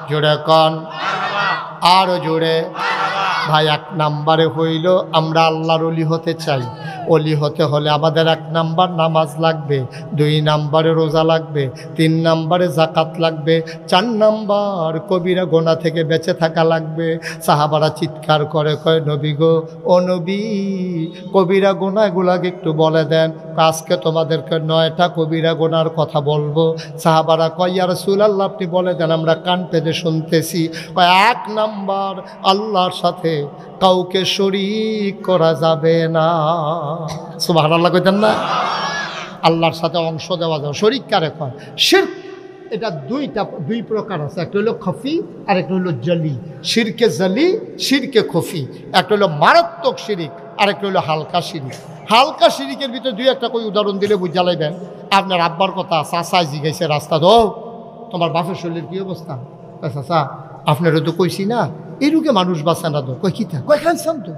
জোরে কন আরো জোরে ভাই। এক নাম্বারে হইল আমরা আল্লাহর ওলি হতে চাই। ওলি হতে হলে আমাদের 1 নাম্বার নামাজ লাগবে, 2 নাম্বারে রোজা লাগবে, 3 নাম্বারে জাকাত লাগবে, 4 নাম্বার কবিরা গোনা থেকে বেঁচে থাকা লাগবে। সাহাবারা চিৎকার করে কয় নবী গো, ও নবী, কবিরা গোনাগুলাকে একটু বলে দেন। আজকে তোমাদেরকে 9টা কবিরা গোনার কথা বলবো। সাহাবারা কয় ইয়া রাসূলুল্লাহ, আপনি বলে দেন, আমরা কান পেতে শুনতেছি। কয় 1 নাম্বার আল্লাহর সাথে কাউকে শরীক করা যাবে না। সুবহানাল্লাহ কইতেন না? আল্লাহর সাথে অংশ দেওয়া যাবে। শরীক কারে কয়? শিরক। এটা দুই প্রকার আছে, একটা হলো খফি আর একটা হলো জলি। শিরকে জলি, শিরকে খফি। একটা হলো মারাত্মক শিরিক আর একটা হলো হালকা শিরিক। হালকা শিরিকের ভিতরে 2-1টা কই উদাহরণ দিলে বুঝা লাইবেন। আপনার আব্বার কথা চাচাই জিগাইছে রাস্তা, তো তোমার বাপের শরীরের কী অবস্থা? চাচা আপনারও তো কইছি না এই রোগে মানুষ বাঁচা না। তো কই কিতা? কয় কানসাম তো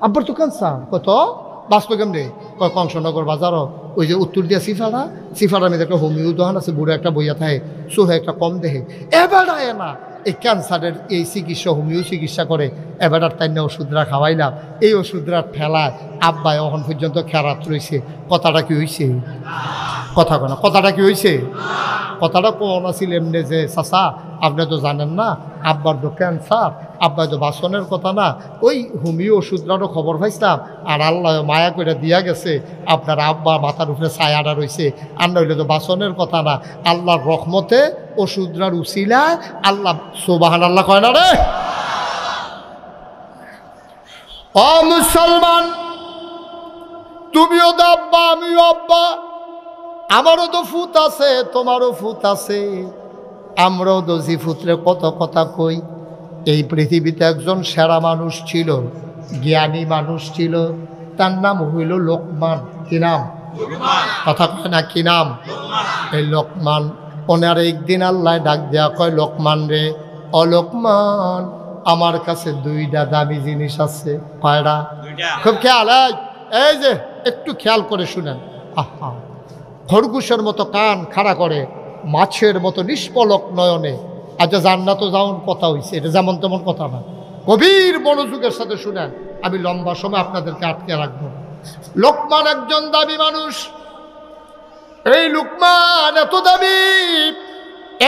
আব্বার তো কানসাম। কত বাঁচতো কেমনে? কয় কংসনগর বাজারও ওই যে উত্তর দিয়া সিফারার মধ্যে একটা হোমিও দোকান আছে, বুড়ো একটা বইয়া থাকে, সোহে একটা কম দেহে। এবার না এই ক্যান্সারের এই চিকিৎসা হোমিও চিকিৎসা করে। এবার তাই না ওষুধরা খাওয়াইলাম। এই ওষুধরা ঠেলায় আব্বাই এখন পর্যন্ত খেরাত রয়েছে। কথাটা কি হয়েছে? কথা কনা কথাটা কি হয়েছে? কথাটা কোন আছিল এমনি যে চাচা আপনি তো জানেন না আব্বার তো ক্যান্সার, আব্বাই তো বাসনের কথা না। ওই হোমিও ওষুধরারও খবর পাইছিলাম, আর আল্লাহ মায়া করে দিয়া গেছে আপনার আব্বা মাথার উপরে ছায়াটা রয়েছে। আর নইলে তো বাসনের কথা না। আল্লাহর রহমতে ওষুধরার উসিলায় আল্লাহ সুবহানাল্লাহ কয় না রে? ও মুসলমান, তুমিও তো আব্বা, আমিও আব্বা। আমারও তো ফুত আছে, তোমারও ফুত আছে। আমরাও তো জিফুতরে কত কথা কই। এই পৃথিবীতে একজন সেরা মানুষ ছিল, জ্ঞানী মানুষ ছিল, তার নাম হইল লোকমান। কি নাম? কথা কয় না? কি নাম? এই লোকমান। ওনার একদিন আল্লাহ ডাক দেয়া কয়, লোকমান রে, ও লোকমান, আমার কাছে 2টা দামি জিনিস আছে। কয়টা? খুব খেয়াল, এই যে একটু খেয়াল করে শুনেন। আহা, খরগোশের মতো কান খাড়া করে, মাছের মতো নিষ্পলক নয়নে। আচ্ছা জান্নাত যাওয়ার কথা হয়েছে, এটা যেমন তেমন কথা না। গভীর মনোযোগের সাথে শুনেন, আমি লম্বা সময় আপনাদেরকে আটকে রাখবো। লোকমান একজন দামি মানুষ। এই লোকমান এত দামি,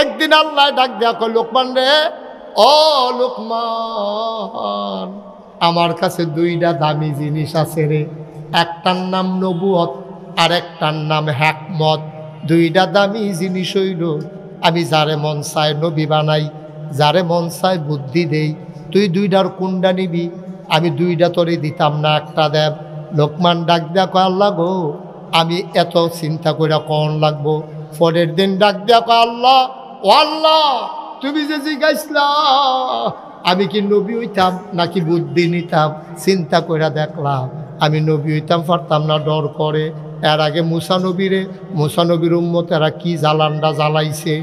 একদিন আল্লাহ ডাক দেয়া কয়, লোকমান রে, ও লোকমান, আমার কাছে 2টা দামি জিনিস আছে রে। একটার নাম নবুয়ত আর একটার নাম হিকমত। 2টা দামি জিনিস হইল, আমি যারে মন চায় নবী বানাই, যারে মন চায় বুদ্ধি দেই। তুই 2টার কোনটা নিবি? আমি 2টা তোরে দিতাম না, একটা দেব। লোকমান ডাক দেয়া কয়, আল্লাহ গো, আমি এত চিন্তা করে কন লাগবো? পরের দিন ডাক দেয়া কয়, আল্লাহ, ও আল্লাহ, তুমি যে জিজ্ঞাসলা আমি কি নবী হইতাম নাকি বুদ্ধি নিতাম, চিন্তা করে দেখলাম আমি নবী হইতাম পারতাম না, ডর করে। এর আগে মুসা নবীর উম্মতেরা কি জ্বালানটা জ্বালাইছে।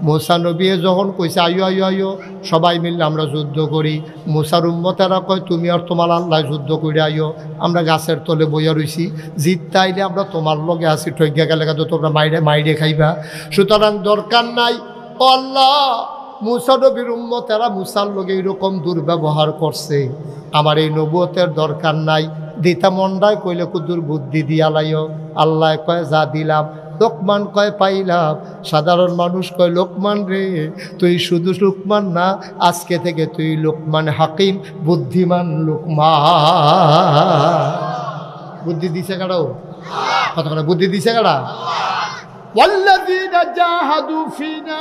মুসা নবী যখন কইছে আয়ো আয়ো আয়ো সবাই মিললে আমরা যুদ্ধ করি, মুসার উম্মতেরা কয় তুমি আর তোমার আল্লাহ যুদ্ধ করে আইও, আমরা গাছের তলে বইয়া রইছি, জিততে আইলে আমরা তোমার লগে আসি, ঠইগা গেলে তো তোমরা মাইরে খাইবা, সুতরাং দরকার নাই। ও আল্লাহ, মুসা নবীর উম্মতেরা মুসার লগে এরকম দুর্ব্যবহার করছে, আমার এই নবুয়তের দরকার নাই। দিতা মন্ডায় কইলে কুদুর বুদ্ধি দিয়া লাইও। আল্লাহ কয় যা দিলাম। লোকমান কয় পাইলাম। সাধারণ মানুষ কয়, লোকমান রে, তুই শুধু লোকমান না, আজকে থেকে তুই লোকমান হাকিম, বুদ্ধিমান লোকমান। বুদ্ধি দিছে কারাও? কথা কথা বুদ্ধি দিছে কারা? ওয়াল্লাযীনা জাহাদু ফিনা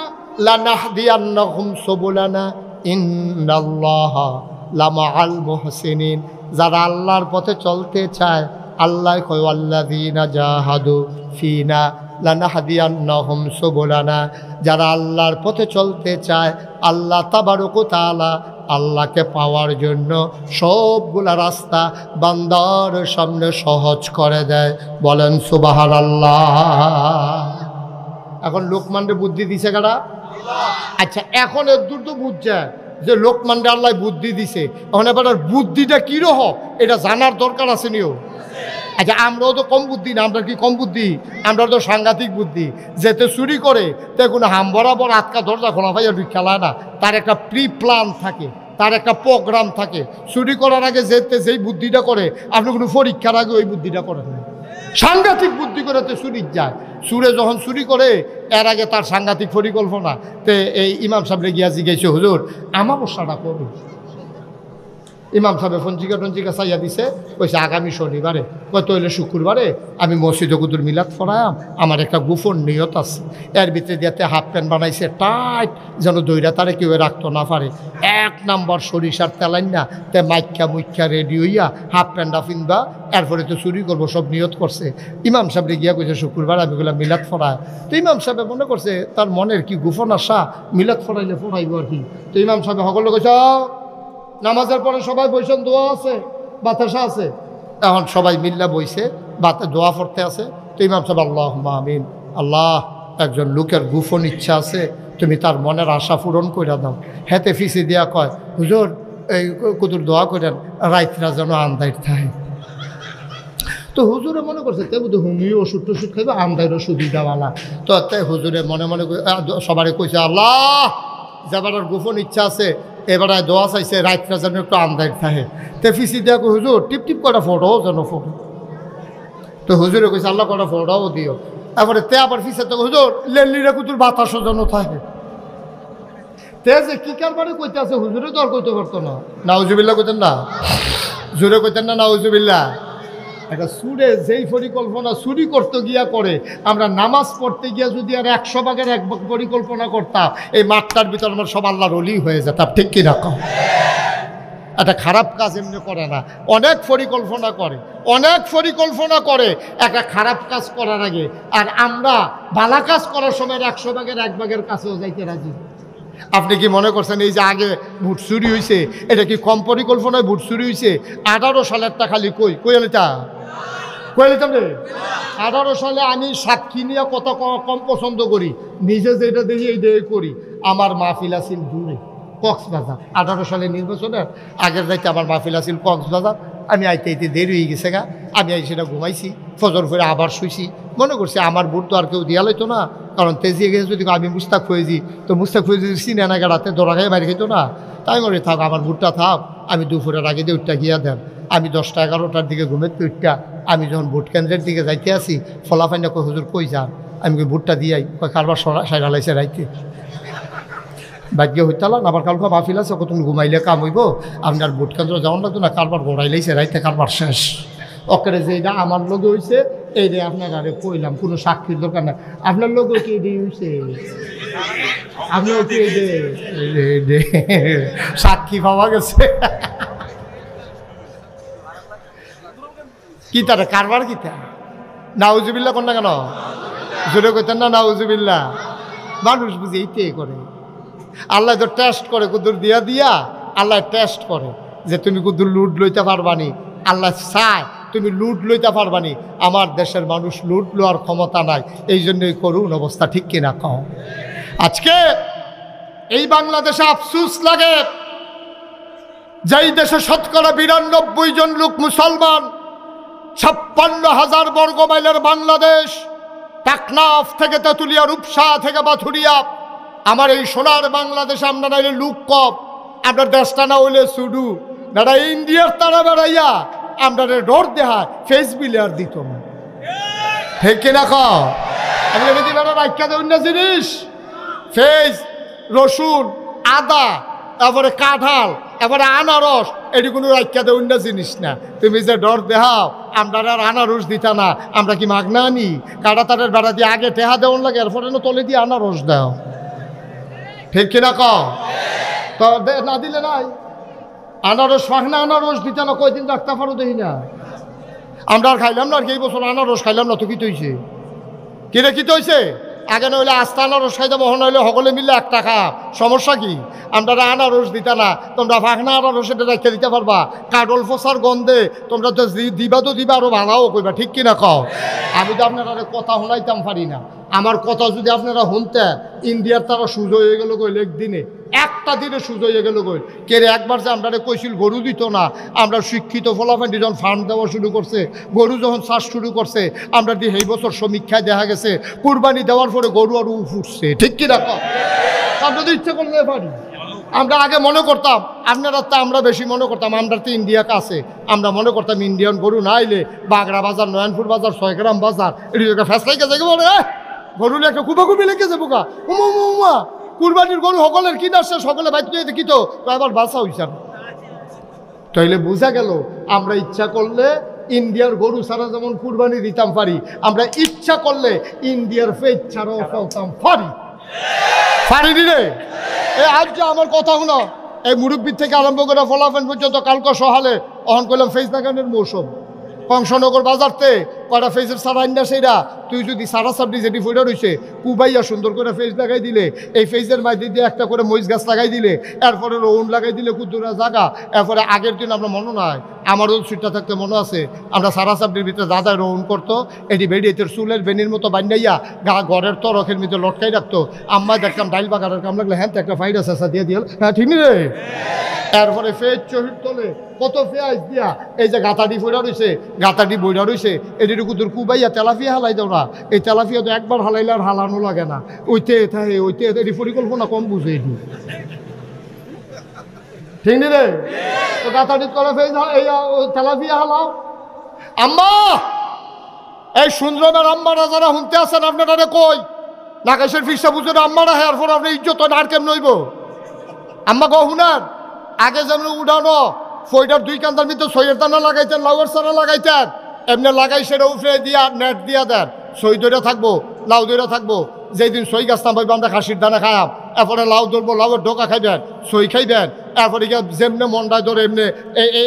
লানাহদিয়ান্নাহুম সুবুলানা ইন্নাল্লাহা লামাআল মুহসিনিন। যারা আল্লাহর পথে চলতে চায়, আল্লাহ কয় ওয়াল্লাযীনা জাহাদু ফিনা লানাহদিয়ান্নাহুম সুবুলানা। যারা আল্লাহর পথে চলতে চায়, আল্লাহ তাবারক ওয়া তাআলা আল্লাহকে পাওয়ার জন্য সবগুলা রাস্তা বান্দার সামনে সহজ করে দেয়। বলেন সুবহানাল্লাহ। এখন লোকমানরে বুদ্ধি দিছে কারা? আচ্ছা, এখন এর দূর তো বুঝছে যে লোকমানরে আল্লাহ বুদ্ধি দিছে। এখন এবার বুদ্ধিটা কীরকম এটা জানার দরকার আছে নিও। আচ্ছা আমরাও তো কম বুদ্ধি না, আমরা কি কম বুদ্ধি? আমরা তো সাংঘাতিক বুদ্ধি। যেতে চুরি করে তে কোনো হাম বরাবর আটকা দরজা খোলা ভাইয়া খেলায় না, তার একটা প্রি প্ল্যান থাকে, তার একটা প্রোগ্রাম থাকে। চুরি করার আগে যেই বুদ্ধিটা করে, আপনি কোনো পরীক্ষার আগে ওই বুদ্ধিটা করেন না। সাংঘাতিক বুদ্ধি করে তো চুরি যায়। সুরে যখন চুরি করে এর আগে তার সাংঘাতিক পরিকল্পনা। তে এই ইমাম সাহেব গিয়া জিজ্ঞেস, হুজুর আমাবস্যাটা কবে? ইমাম সাহেব টঞ্চিকা চাইয়া দিছে, কইছে আগামী শনিবারে। কত হইলে শুক্রবারে আমি মসজিদে কুদুর মিলাদ পড়ায়াম, আমার একটা গোপন নিয়ত আছে। এর ভিতরে দিয়াতে হাফ প্যান্ট বানাইছে টাইট, যেন দইরা তারে কেউ রাখতে না পারে। 1 নম্বর সরিষার তেলাইন না, তে মাইকা মুইকা রেডি হইয়া হাফ প্যান্টটা ফিনবা, এরপরে তো চুরি করবো সব নিয়ত করছে। ইমাম সাহেব গিয়া কইছে শুক্রবার আমি গুলা মিলাদ পড়ায়। তো ইমাম সাহেব মনে করছে তার মনের কি গোপন আশা, মিলাদ পড়াইলে পড়াইব আর কি। তো ইমাম সাহেব সকলে কইছে নামাজের পরে সবাই বইছেন, দোয়া আছে, বাতাসা আছে। এখন সবাই মিল্লা বইছে, বাতে দোয়া পড়তে আছে। তো ইমাম সাহেব আল্লাহুম্মা আমিন, আল্লাহ একজন লোকের গোপন ইচ্ছা আছে, তুমি তার মনের আশা পূরণ করে দাও। হেতে ফিসি দিয়া কয়, হুজুর এই কুতুর দোয়া করেন রাইতরা যেন আন্দাইর থাকে। তো হুজুরে মনে করছে তে বুধ হুমিও ওষুধ টষুধ খাইবে, আন্দাইরও সুবিধাওয়ালা। তো তাই হুজুরে মনে মনে সবারই কইছে আল্লাহ যাবার গোপন ইচ্ছা আছে, এবার দোয়া চাইছে রাইতরা যেন একটু আন্দাইর থাকে। তে ফিসি দিয়া হুজুর টিপ টিপ কটা ফটোও যেন ফটো। তো হুজুরে কইছে আল্লাহ কটা ফটোও দিও। তারপরে তে আবার ফিসে তো হুজুর লেলিরা কুতুর বাতাসও যেন থাকে। তে যে কি কারবারে কইতে আছে হুজুরে তো আর কইতে পারতো না। নাউজুবিল্লাহ কইতেন না, জোরে কইতেন না নাউজুবিল্লাহ। একটা সুরে যেই পরিকল্পনা চুরি করতে গিয়া করে, আমরা নামাজ পড়তে গিয়া যদি আর 100 ভাগের 1 ভাগ পরিকল্পনা করতাম, এই মাঠটার ভিতর আমার সব আল্লাহর ওলি হয়ে যেতাম। ঠিক কি রকম? একটা খারাপ কাজ এমনি করে না, অনেক পরিকল্পনা করে, অনেক পরিকল্পনা করে একটা খারাপ কাজ করার আগে। আর আমরা ভালো কাজ করার সময় 100 ভাগের 1 ভাগের কাছেও যাইতে রাজি। আপনি কি মনে করছেন এই যে আগে ভোট চুরি হয়েছে, এটা কি কম পরিকল্পনায় ভোট চুরি হয়েছে? 18 সালেরটা খালি কই আলিতা কইলিতাম রে। 18 সালে আমি সাক্ষী নিয়ে কত কম পছন্দ করি, নিজে যেটা দেখি এইটাই করি। আমার মাহফিল আছিল দূরে কক্সবাজার, 18 সালে নির্বাচনের আগের রাইতে আমার মাহফিল আছিল কক্সবাজার। আমি আইতে দেরি হয়ে গেছে গা, আমি সেটা ঘুমাইছি, ফজর করে আবার শুইছি। মনে করছি আমার ভোট তো আর কেউ দিয়া লইতো না, কারণ তেজিয়ে গেছে যদি আমি মুস্তাক ফয়েজি, তো মুস্তাক ফয়েজি চিনে না গাড়াতে দৌড়া খাই মারি খেতো না। তাই মনে থাক আমার ভোটটা থাক, আমি দুপুরের আগে দিয়ে উঠটা গিয়া দেন। আমি 10টা 11টার দিকে ঘুমের তো উঠটা, আমি যখন ভোট কেন্দ্রের দিকে যাইতে আসি, ফলাফাইনা কই হুজুর কই যান? আমি ভোটটা দিয়াই কয় কারবার সাইড হালাইছে রাইতে। ভাগ্য হইতালাম আবার কালকে মাহফিল আছে, কত ঘুমাইলে কাম হইব, আপনার ভোট কেন্দ্র যাওয়ান লাগতো না, কারবার গোড়াইলেইছে রাইতে, কারবার শেষ। ওকে যে এটা আমার লোকে হয়েছে, এই যে আপনার আরে কইলাম, কোনো সাক্ষীর দরকার না। আপনার লোকও কি এই হয়েছে, আপনিও কি এই যে সাক্ষী পাওয়া গেছে? কি তারা কারবার কি তা? নাউজুবিল্লাহ কোন না কেন? জোরে কইতেন না নাউজুবিল্লাহ। মানুষ বুঝে এইটাই করে। আল্লাহ তো টেস্ট করে, কুদুর দিয়া দিয়া আল্লাহ টেস্ট করে যে তুমি কুদুর লুট লইতে পারবানি। আল্লাহ চায় তুমি লুট লইতে পারবানি। আমার দেশের মানুষ লুট লওয়ার ক্ষমতা নাই, এই জন্যই করুন অবস্থা। ঠিক কিনা কও? আজকে এই বাংলাদেশে আফসোস লাগে, যেই দেশে 92% জন লোক মুসলমান, 56,000 বর্গ মাইলের বাংলাদেশ, টাকনাফ থেকে তেঁতুলিয়া, রূপসা থেকে বাথুরিয়া, আমার এই সোনার বাংলাদেশে আমরা নাইলে লুক কপ, আপনার দেশটা না হইলে সুডু দাদা ইন্ডিয়ার তারা বেড়াইয়া আমরা ডর দেহা ফেস বিলে আর দিত না। ঠিক কিনা খাও? আমি কি বেড়া রাখা দেবেন না জিনিস? ফেস, রসুন, আদা, তারপরে কাঁঠাল, এবারে আনারস, এটি কোনো রাখা দেবেন না জিনিস না। তুমি যে ডর দেহাও, আমরা আর আনারস দিতা না, আমরা কি মাগনা আনি? কাটা তারের বেড়া দিয়ে আগে টেহা দেওয়ান লাগে, এরপরে তলে দিয়ে আনারস দাও। ঠিক কিনা কও? তো না দিলে নাই আনারস, ফাঁকনা আনারস দিতে না, কয়দিন রাখতে পারো দেখি না। আমরা আর খাইলাম না, আর কি এই বছর আনারস খাইলাম না, তো কি তৈছে? কিরে কি তৈছে? আগে নইলে আস্তা আনারস খাই যাবো, নইলে সকলে মিলে 1 টাকা, সমস্যা কি? আমরা আনারস দিতা না, তোমরা ফাঁকনা আনারস এটা রেখে দিতে পারবা। কাডল ফসার গন্ধে তোমরা তো দিবা, তো দিবা আরো ভাড়াও করবা। ঠিক কিনা কও? আমি তো আপনার কথা শোনাইতাম পারি না। আমার কথা যদি আপনারা শুনতেন, ইন্ডিয়ার তারা সুজ হয়ে গেল কইল একদিনে, একটা দিনে সুজ হয়ে গেল কইল। কে রে একবার যে আমরা কইছিল গরু দিত না, আমরা শিক্ষিত ফলাফল যখন ফার্ম দেওয়া শুরু করছে, গরু যখন চাষ শুরু করছে, আমরা দিয়ে এই বছর সমীক্ষায় দেখা গেছে কুরবানি দেওয়ার পরে গরু আরও ফুটছে। ঠিক কি রাখো? আমরা তো ইচ্ছে করলে পারি। আমরা আগে মনে করতাম, আপনারা তো আমরা বেশি মনে করতাম আমরা তো ইন্ডিয়া কাছে, আমরা মনে করতাম ইন্ডিয়ান গরু না আইলে বাগড়া বাজার, নয়নপুর বাজার, 6 গ্রাম বাজার এটা ফেসলাই গেছে বলে গরু একটা কুপাকুপি লেগে যাবো গা উমা কুরবানির গরু সকলের কি আসছে, সকলে বাইতে কি তো এবার বাসা হইছে। তাইলে বোঝা গেল আমরা ইচ্ছা করলে ইন্ডিয়ার গরু ছাড়া যেমন কুরবানি দিতাম পারি, আমরা ইচ্ছা করলে ইন্ডিয়ার ফেজ ছাড়াও ফেলতাম পারি। পারি রে আজ যে আমার কথা শুনো, এই মুরব্বীর থেকে আরম্ভ করে ফলাফেন পর্যন্ত কালকে সহালে অহন করলাম ফেজ লাগানোর মৌসুম। কংসনগর বাজারতে কয়টা ফেজের সারা আইনা সেইরা তুই যদি সারা সাবডি যেটি ফুটে রয়েছে কুবাইয়া সুন্দর করে ফেজ লাগাই দিলে, এই ফেজের মাঝে দিয়ে একটা করে মরিচ গাছ লাগাই দিলে, এরপরে রৌন লাগাই দিলে কুদ্দুরা জায়গা। এরপরে আগের দিন আমরা মনে নয়, আমারও সুইটটা থাকতে মনে আছে, আমরা সারা সাবডির ভিতরে দাদা রৌন করতো, এটি বেরিয়েতে চুলের বেনির মতো বান্ধাইয়া ঘরের তরকের ভিতরে লটকাই রাখতো। আম্মা দেখতাম ডাইল বাগানের কাম লাগলে হ্যাঁ একটা ফাইডা চেঁচা দিয়ে দিল, হ্যাঁ ঠিক রে। এরপরে ফেজ চহির তোলে কত ফেয়াজ দিয়া এই যে গাতাডি ফইরা রয়েছে, গাতাডি বইরা রয়েছে, এটির কুদুর কুবাইয়া তেলাফিয়া হালাই দাও না। এই তেলাফিয়া তো একবার হালাইলে আর হালানো লাগে না, ওইতে থাকে ওইতে এটি পরিকল্পনা কম বুঝে এটি। ঠিক নি রে? তো গাতাডি করে ফেজ এই তেলাফিয়া হালাও। আম্মা এই সুন্দরমের আম্মারা যারা শুনতে আছেন আপনারা কই নাকাশের ফিসা বুঝে আম্মারা হ্যাঁ ফোন আপনি ইজ্জত আর কেমন নইব। আম্মা গো শুনার আগে যেমন উড়ানো ফইটার 2 কান্দার ভিতরে সইয়ের দানা লাগাইতেন, লাউয়ের সারা লাগাইতেন, এমনি লাগাই সেটা উফরে দিয়া নেট দিয়া দেন, সই দইরা থাকবো, লাউ দইরা থাকবো। যেই দিন সই গাছ নামাইবো আমরা খাসির দানা খাইয়াম, এরপরে লাউ ধরবো, লাউয়ের ডোকা খাইবেন, সই খাইবেন। এরপরে গিয়ে যেমনি মন্ডায় ধরে এমনি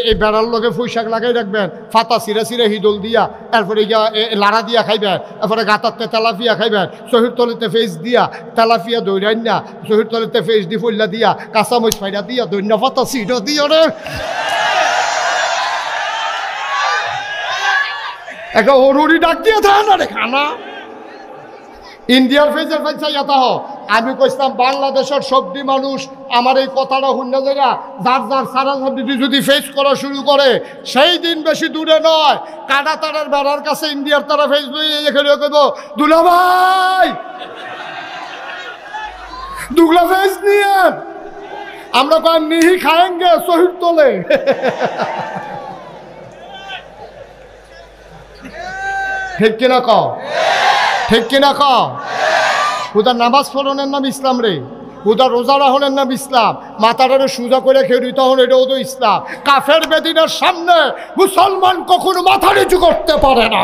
এই বেড়ার লগে ফুই শাক লাগাই রাখবেন, ফাতা সিরে সিরে হিদল দিয়া, এরপরে গিয়া লাড়া দিয়া খাইবেন, এরপরে গাতাতে তেলাফিয়া খাইবেন, শহীদ তলিতে ফেস দিয়া তেলাফিয়া দৈরান না, শহীদ তলিতে ফেস দি ফুল্লা দিয়া, কাঁচামরিচ ফাইডা দিয়া, দৈন্য ফাতা সিটা দিয়া রে একটা অরুরি ডাক দিয়ে থাকে না রে খানা। ইন্ডিয়ার ফেজের ফেঞ্চাই এটা হ। আমি কইতাম বাংলাদেশের সবদি মানুষ আমার এই কথাটা শুনে যারা যার যার সারা সাবডি যদি ফেস করা শুরু করে, সেই দিন বেশি দূরে নয়, কাটা তারের বেড়ার কাছে ইন্ডিয়ার তারা ফেস লইয়ে এখানে কইব দুলা ভাই দুগলা ফেস নিয়ে আমরা কয় নিহি খায়েঙ্গে শহীদ তোলে। ঠিক কিনা কও? ঠিক কিনা কও? হুদার নামাজ পড়নের নাম ইসলাম রে, হুদার রোজা রাখনের নাম ইসলাম, মাথাটারে সোজা করে খেয়ে দিতে হন এটাও তো ইসলাম। কাফের বেদিনের সামনে মুসলমান কখনো মাথা নিচু করতে পারে না,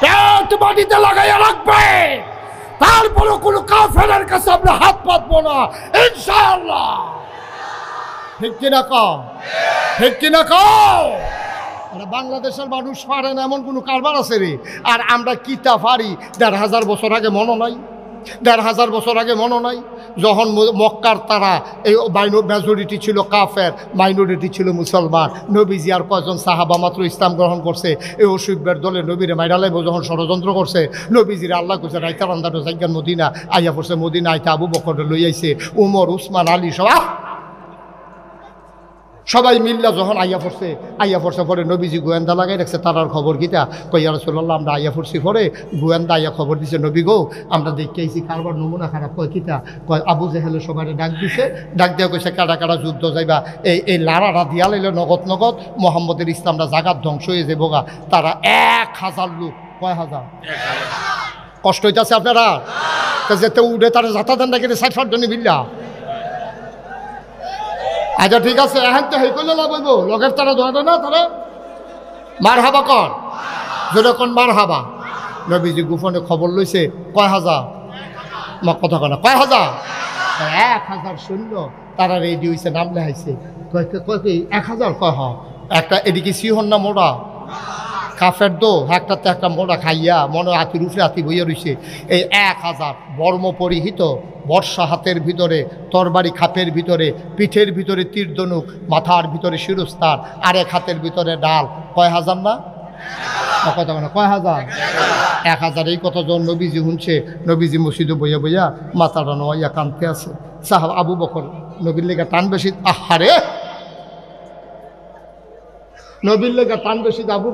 পেট মাটিতে লাগাইয়া রাখবে, তারপরে কোনো কাফেরের কাছে আমরা হাত পাতবো না ইনশাআল্লাহ। ঠিক কিনা কও? ঠিক কিনা কও? বাংলাদেশের মানুষ পারে না এমন কোনো কারবার আছে রে? আর আমরা কিতা পারি ১,৫০০ বছর আগে মনে নাই? ১,৫০০ বছর আগে মনে নাই যখন মক্কার তারা এই মেজরিটি ছিল কাফের, মাইনরিটি ছিল মুসলমান, নবীজি আর কয়জন সাহাবা মাত্র ইসলাম গ্রহণ করছে। এই অসুবিধার দলে নবীরে মাইরালে যখন ষড়যন্ত্র করছে, নবীজিরে আল্লাহ কইছে রাইতা রান্দাটো জায়গার মদিনা আইয়া পড়ছে, মদিনা আইতে আবু বকর লই আইছে, উমর উসমান আলী সবাই মিল্লা যখন আইয়া পড়ছে পরে নবীজি গোয়েন্দা লাগাই রাখছে, তারার খবর গীতা কইয়া রাসূলুল্লাহ আমরা আইয়া পড়ছি। পরে গোয়েন্দা আইয়া খবর দিছে নবী গো আমরা দেখে আইছি কারবার নমুনা খারাপ। কয় কিতা? কয় আবু জেহেলে সবাই ডাক দিছে, ডাক দিয়া কইছে কারা কারা যুদ্ধ যাইবা, এই লাড়াটা দিয়া লাইলে নগদ নগদ মোহাম্মদের ইসলামটা জাগাত ধ্বংস হয়ে যাবো গা। তারা ১,০০০ লোক। কয় হাজার? কষ্ট হইতেছে আপনারা যেতে উঠে তারা যাতা দেন না কিন্তু ৬০ জনে বিল্লা। আচ্ছা ঠিক আছে, এখন তো হেই করলে লাভ হইব, লগের তারা ধরে না, তারা মার হাবা কর যেরকম মার হাবা। নবীজি গোপনে খবর লইছে কয় হাজার, কথা কয় না কয় হাজার, ১,০০০ সৈন্য তারা রেডি হয়েছে, নাম লেখাইছে। কয় ১,০০০? কয় হ একটা এদিকে সিহন না মোড়া কাফের দো একটাতে একটা মোড়া খাইয়া মনে হাতির উপরে হাতি বইয়া রয়েছে। এই ১,০০০ বর্ম পরিহিত, বর্ষা হাতের ভিতরে, তরবারি খাপের ভিতরে, পিঠের ভিতরে তীর ধনুক, মাথার ভিতরে শিরস্তার, আরেক হাতের ভিতরে ডাল। কয় হাজার না? কথা মানে কয় হাজার? 1000। এই কথা যখন নবীজি শুনছে, নবীজি মসজিদে বইয়া বইয়া মাথাটা নোয়াইয়া কাঁদতে আছে। সাহাব আবু বকর নবীর লেগে টান বেশি, আহারে নবীর লেগে টান বেশি। আবু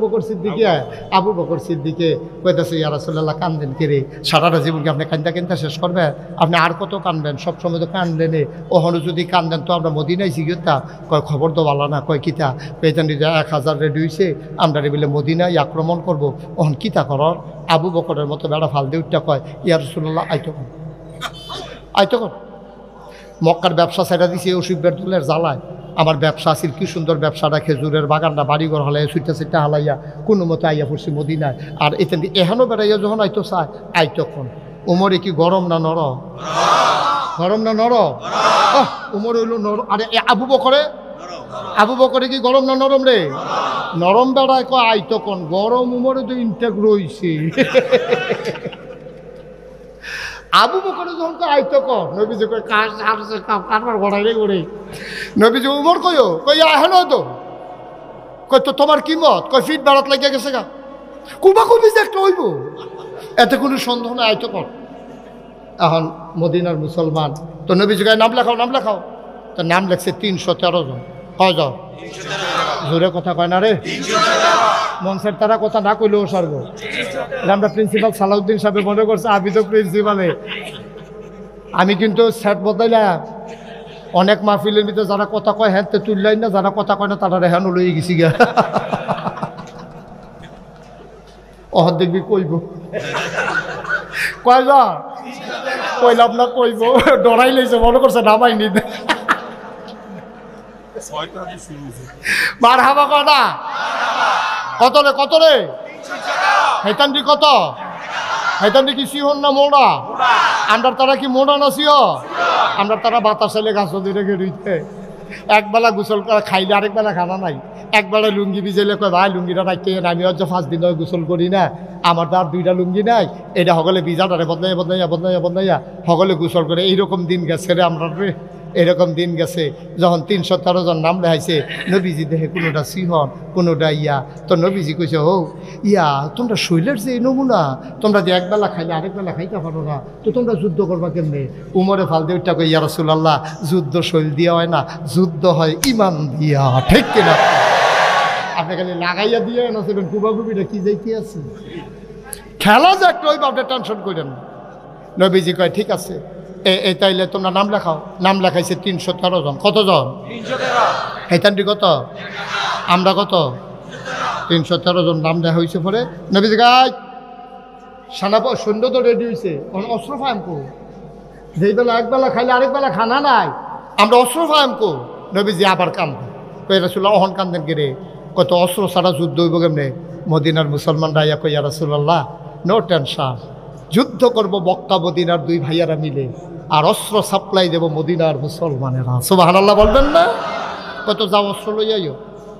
বকর সিদ্দিকে কইতেছে, ইয়া রাসূলুল্লাহ কান্দেন কে রে? সারাটা জীবনকে আপনি কান্দা কান্দা শেষ করবেন? আপনি আর কত কানবেন? সবসময় তো কানলেনে, ওখানে যদি কান্দেন তো আমরা মদিনায় জিগিতা। কয় খবর তো ভালো না। কয় কিতা? পেতান 1000 রেডি হয়েছে, আমরা বলে মদিনায় আক্রমণ করবো। ওখান কিতা করার? আবু বকরের মতো বেড়া ফাল দিয়ে উঠটা কয়, ইয়া রাসূলুল্লাহ আইতো কর। মক্কার ব্যবসা ছেড়ে দিছে অসুখ বেরদুলের জ্বালায়। আমার ব্যবসা আছিল, কি সুন্দর ব্যবসাটা, খেজুরের বাগানটা বাড়িঘর হালাইয়া ছুটটা হালাইয়া কোনো মতো আইয়া পড়ছি মদিনায়। আর এখান দিয়ে এখনও বেড়াইয়া যখন আইতো চায় আইতো কোন? উমরে কি গরম না নর? গরম না নর? উমর হইল নর। আরে আবু বকরে কি গরম না নরম রে? নরম বেড়ায় কয় আইতো কোন? গরম উমরে তো ইনটেক রইছে। আবু বকরে যখন আইতো কর, নবীজি কয় কারবার গড়াই রে গড়ে। নবীজি উমর কইও কই আহেন তো কই তো তোমার কি মত? কই ফিট বাড়াত লাগিয়া গেছে গা, কুবা কুবি যে একটা হইব, এতে কোনো সন্দেহ না, আইতো কর। এখন মদিনার মুসলমান তো নবীজি কয় নাম লেখাও। তো নাম লেখছে 313 জন। কয়জন? জোরে কথা কয় না রে, মঞ্চের তারা কথা না কইলেও সর্ব। আমরা প্রিন্সিপাল সালাউদ্দিন সাহেব মনে করছে আমি তো প্রিন্সিপালে। আমি কিন্তু সেট বদলাইলাম। অনেক মাহফিলের ভিতরে যারা কথা কয় হ্যাঁ তুললাই না, যারা কথা কয় না তারা রেহানো লই গেছি গা। অহর দেখবি কইব কয়জন? কইলাম না কইব, ডরাই লইছে, মনে করছে নামাইনি। মারহাবা কয় না? কত রে? হেতান্ডি কত? হেতান্ডি কি সিহন না মোড়া? আমরা তারা কি মোড়া না সিও? আমরা তারা বাতাস এলে গাছ দিয়ে রেখে রইতে। একবেলা গোসল করা খাইলে আরেক বেলা খানা নাই। একবেলা লুঙ্গি ভিজাইলে কয় ভাই লুঙ্গিটা রাখতে আমি হচ্ছে 5 দিন ধরে গোসল করি না, আমার তো আর 2টা লুঙ্গি নাই, এটা সকলে ভিজাটারে বদলাইয়া সকলে গোসল করে। এইরকম দিন গেছে রে আমরা রে, এরকম দিন গেছে। যখন 313 জন নাম লেখাইছে, নবীজি দেখে কোনোটা সিহন কোনোটা ইয়া। তো নবীজি কইছে, ও ইয়া তোমরা শৈলের যে নমুনা, তোমরা যে একবেলা খাইলে আরেক বেলা খাইতে পারো না, তো তোমরা যুদ্ধ করবা কেমনে? উমরে ফাল দিয়ে ওইটা কই, ইয়া রাসূলুল্লাহ যুদ্ধ শৈল দিয়া হয় না, যুদ্ধ হয় ইমান দিয়া, ঠিক কিনা? আপনি খালি লাগাইয়া দিয়ে না সেবেন কুবাকুবিটা কি যাইতে আছে, খেলা যে একটা ওই বাপটা টেনশন করেন। নবীজি কয় ঠিক আছে, এই তাইলে তোমরা নাম লেখাও। নাম লেখাইছে 313 জন। কতজন? 313। হেতান্ডি কত? আমরা কত? 313 জন নাম লেখা হয়েছে। পরে নবীজি গাই সানাপ সৈন্য তো রেডি হয়েছে, অস্ত্র ফায়াম কো, যেই বেলা একবেলা খাইলে আরেক বেলা খানা নাই, আমরা অস্ত্র ফায়াম কো। নবীজি আবার কান্দে, কই রাসূলুল্লাহ অহন কান্দেন কে রে? কত অস্ত্র ছাড়া যুদ্ধ হইব কেমনে? মদিনার মুসলমানরা ইয়া কই, ইয়া রাসূলুল্লাহ নো টেনশন, যুদ্ধ করব মক্কা মদিনার 2 ভাইয়ারা মিলে, আর অস্ত্র সাপ্লাই দেব মদিনার মুসলমানেরা। সুবহানাল্লাহ বলবেন না? কত যাও অস্ত্র লইয়াইও।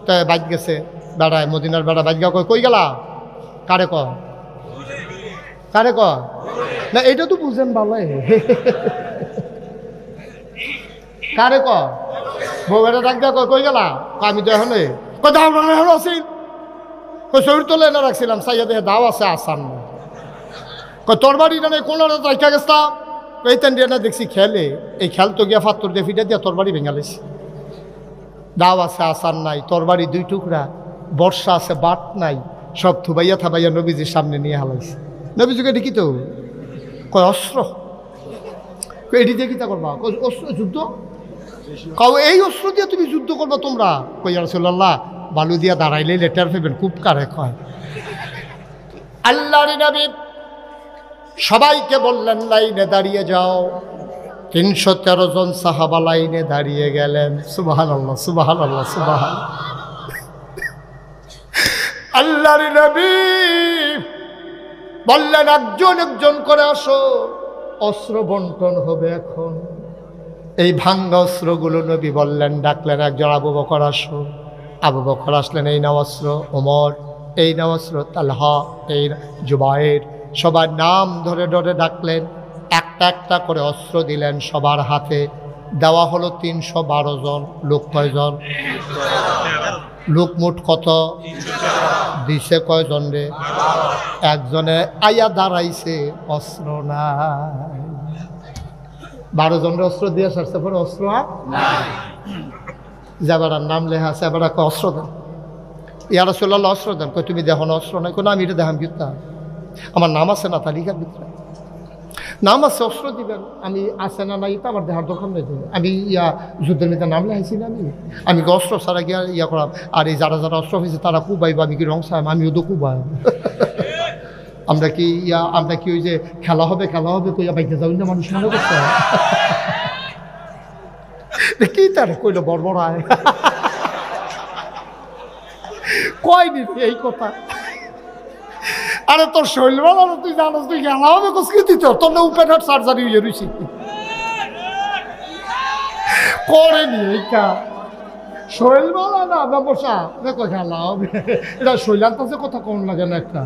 তাই বাইক গেছে বেড়ায়, মদিনার বেড়া বাইক গা কই গেলা? কারে ক না, এটা তো বুঝেন ভালো। কারে ক? বউয়েরা ডাক দেয়া কই গেলা? আমি তো এখন আছি, শরীর তোলে এনে রাখছিলাম, সাইয়া দেখে দাও আছে আসান। তোর বাড়ি না কোন রাখা গেছতাম, এই তেন দিয়ে না দেখছি খেলে, এই খেল তো গিয়া ফাত্তর দিয়ে ফিটা দিয়া তোর বাড়ি ভেঙালেছি। দাও আছে আসান নাই, তোর বাড়ি 2 টুকরা, বর্ষা আছে বাট নাই, সব থুবাইয়া থাবাইয়া নবীজির সামনে নিয়ে হালাইছে। নবীজিকে দেখি তো কয় অস্ত্র, এটি দিয়ে কিতা করবা? অস্ত্র যুদ্ধ কাউ, এই অস্ত্র দিয়ে তুমি যুদ্ধ করবা তোমরা? কই ইয়া রাসূলুল্লাহ বালু দিয়া দাঁড়াইলে লেটার ফেবেন, খুব কারে কয়। আল্লাহর নবী সবাইকে বললেন লাইনে দাঁড়িয়ে যাও। 313 জন সাহাবা লাইনে দাঁড়িয়ে গেলেন। সুবহানাল্লাহ সুবহানাল্লাহ সুবহানাল্লাহ। আল্লাহর নবী বললেন একজন একজন করে আসো, অস্ত্র বন্টন হবে এখন। এই ভাঙ্গা অস্ত্রগুলো নবী বললেন, ডাকলেন একজন আবু বকর আসো। আবু বকর আসলেন, এই নাও অস্ত্র। ওমর, এই নাও অস্ত্র। তালহা, এই জুবায়ের, সবার নাম ধরে ধরে ডাকলেন। একটা একটা করে অস্ত্র দিলেন সবার হাতে। দেওয়া হলো 312 জন। লোক কয়জন? লোক মোট কত? দিছে কয়জন রে? একজনে আইয়া দাঁড়াইছে, অস্ত্র নাই। 12 জনের অস্ত্র দিয়ে সারছে, পরে অস্ত্র নাই। যাবার নাম লেখা আছে, এবার অস্ত্র দেন। ইয়া রাসূলুল্লাহ অস্ত্র দেন। কই তুমি দেখো না অস্ত্র নাই? কোনো আমি এটা দেখাম কিতা, আমার নাম আছে না তালিকার ভিতরে? নাম আছে, অস্ত্র দিবেন। আমি আছে না নাই তা আমার দেখার দরকার নেই। আমি যুদ্ধের মধ্যে নাম লেখাইছি না? আমি কি অস্ত্র ছাড়া গিয়া করাম? আর এই যারা যারা অস্ত্র হয়েছে তারা কুবাইব, আমি কি রং চাইম? আমিও তো কুবাই। আমরা কি ওই যে খেলা হবে কইয়া বাইকে যাই না মানুষ মনে করছে কি তারে কইলো বড়বড়ায় কয়নি এই কথা। আরে তোর শৈল বানানো, তুই জানোস তুই খেলা হবে কসকিতি, তোর না ওপেন হার্ট সার্জারি হয়ে রয়েছে করেনি এই কাজ। শৈল বলা না ব্যবসা দেখো খেলা হবে, এটা শৈলান্ত কথা কোন লাগে না একটা।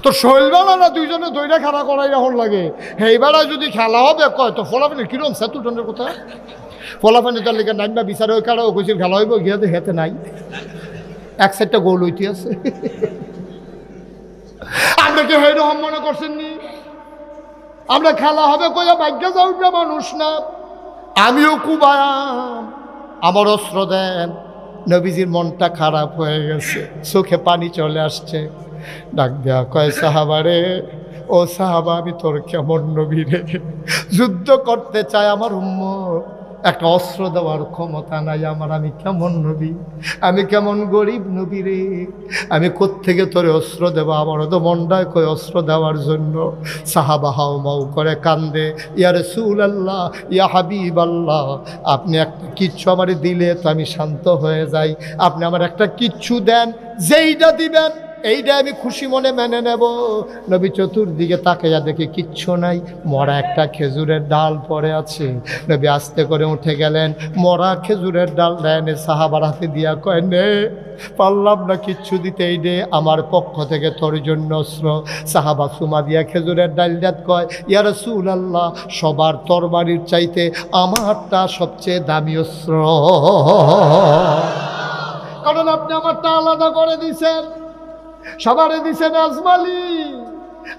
তো শৈল বেলা না দুইজনে দইটা খেলা করাই এখন লাগে। এইবার যদি খেলা হবে কয় তো ফলাফানি কিরম সেতুটনের কথা, ফলাফানি তার লেগে নাইবা বিচারে ওই কারাও কইছিল খেলা হইব, গিয়ে তো হেতে নাই, এক সাইডটা গোল হইতে আছে। আমরা কি রকম মনে করছেন নি? আমরা খেলা হবে কইয়া ভাগ্যে যাও না মানুষ না। আমিও কুবায়াম, আমার অস্ত্র দেন। নবীজির মনটা খারাপ হয়ে গেছে, চোখে পানি চলে আসছে। ডাক দেয়া কয় সাহাবারে, ও সাহাবা আমি তোর কেমন নবী রে, যুদ্ধ করতে চাই আমার উম্মত, একটা অস্ত্র দেওয়ার ক্ষমতা নাই আমার, আমি কেমন নবী, আমি কেমন গরিব নবী রে, আমি কোত্থেকে তোরে অস্ত্র দেবো? আমারও তো মনটায় কই অস্ত্র দেওয়ার জন্য। সাহাবা হাও মাউ করে কান্দে, ইয়া রাসূলুল্লাহ, ইয়া হাবিবাল্লাহ, আপনি একটা কিচ্ছু আমার দিলে তো আমি শান্ত হয়ে যাই, আপনি আমার একটা কিচ্ছু দেন, যেইটা দিবেন এইটা আমি খুশি মনে মেনে নেব। নবী চতুর্দিকে তাকাইয়া দেখে কিচ্ছু নাই, মরা একটা খেজুরের ডাল পড়ে আছে। নবী আস্তে করে উঠে গেলেন, মরা খেজুরের ডাল এনে সাহাবার হাতে দিয়া কয়, নে পারলাম না কিচ্ছু দিতে, এই দে আমার পক্ষ থেকে তোর জন্য অস্ত্র। সাহাবা সুমা দিয়া খেজুরের ডাল দাত কয়, ইয়া রাসূলুল্লাহ, সবার তরবারির চাইতে আমারটা সবচেয়ে দামি অস্ত্র, কারণ আপনি আমারটা আলাদা করে দিছেন, সবারে দিছেন আজমালি,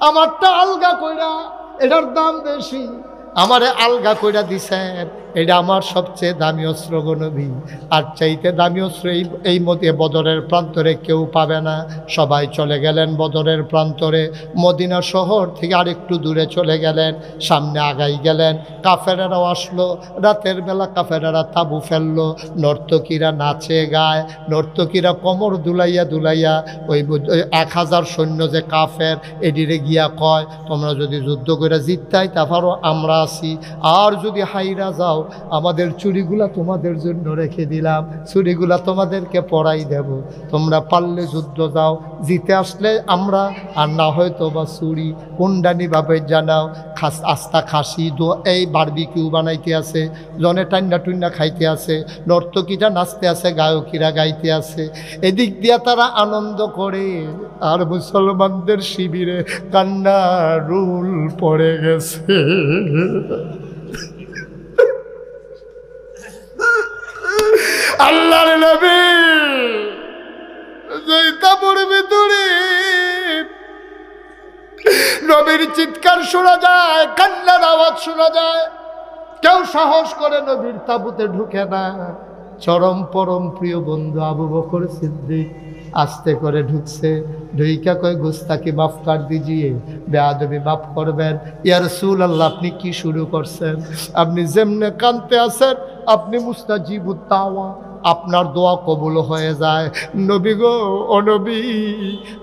আমারটা আলগা কইরা, এটার দাম বেশি, আমারে আলগা কইরা দিছেন, এটা আমার সবচেয়ে দামি অস্ত্র গো নবী। আর চাইতে দামি অস্ত্র এই মধ্যে বদরের প্রান্তরে কেউ পাবে না। সবাই চলে গেলেন বদরের প্রান্তরে, মদিনা শহর থেকে আরেকটু দূরে চলে গেলেন, সামনে আগাই গেলেন। কাফেরেরাও আসলো, রাতের বেলা কাফেরেরা তাবু ফেললো, নর্তকীরা নাচে গায়, নর্তকীরা কোমর দুলাইয়া দুলাইয়া ওই 1000 সৈন্য যে কাফের এডিরে গিয়া কয়, তোমরা যদি যুদ্ধ করে জিততাই তা পারো, আমরা আছি, আর যদি হাইরা যাও আমাদের চুরিগুলা তোমাদের জন্য রেখে দিলাম, চুরিগুলা তোমাদেরকে পরাই দেব, তোমরা পারলে যুদ্ধ যাও, জিতে আসলে আমরা, আর না হয়তো বা চুরি কুন্ডানি ভাবে জানাও, আস্তা খাসি দো এই বারবিকিউ বানাইতে আছে, জনে টান্না টুন্না খাইতে আছে, নর্তকীরা নাচতে আছে, গায়কীরা গাইতে আছে, এদিক দিয়া তারা আনন্দ করে। আর মুসলমানদের শিবিরে কান্না রুল পড়ে গেছে। আল্লাহর নবী তাবুর ভিতরে নবীর চিৎকার শোনা যায়, কান্নার আওয়াজ শোনা যায়, কেউ সাহস করে নবীর তাবুতে ঢুকে না। চরম পরম প্রিয় বন্ধু আবু বকর সিদ্দিক আস্তে করে ঢুকছে, ঢুইকা কয়, গুস্তাকি মাফ কর দিজিয়ে, বেয়াদবি মাফ করবেন। ইয়া রাসূলুল্লাহ, আপনি কি শুরু করছেন? আপনি যেমনে কানতে আছেন, আপনি মুস্তাজিবুত দাওয়া, আপনার দোয়া কবুল হয়ে যায়। নবী গো, ও নবী,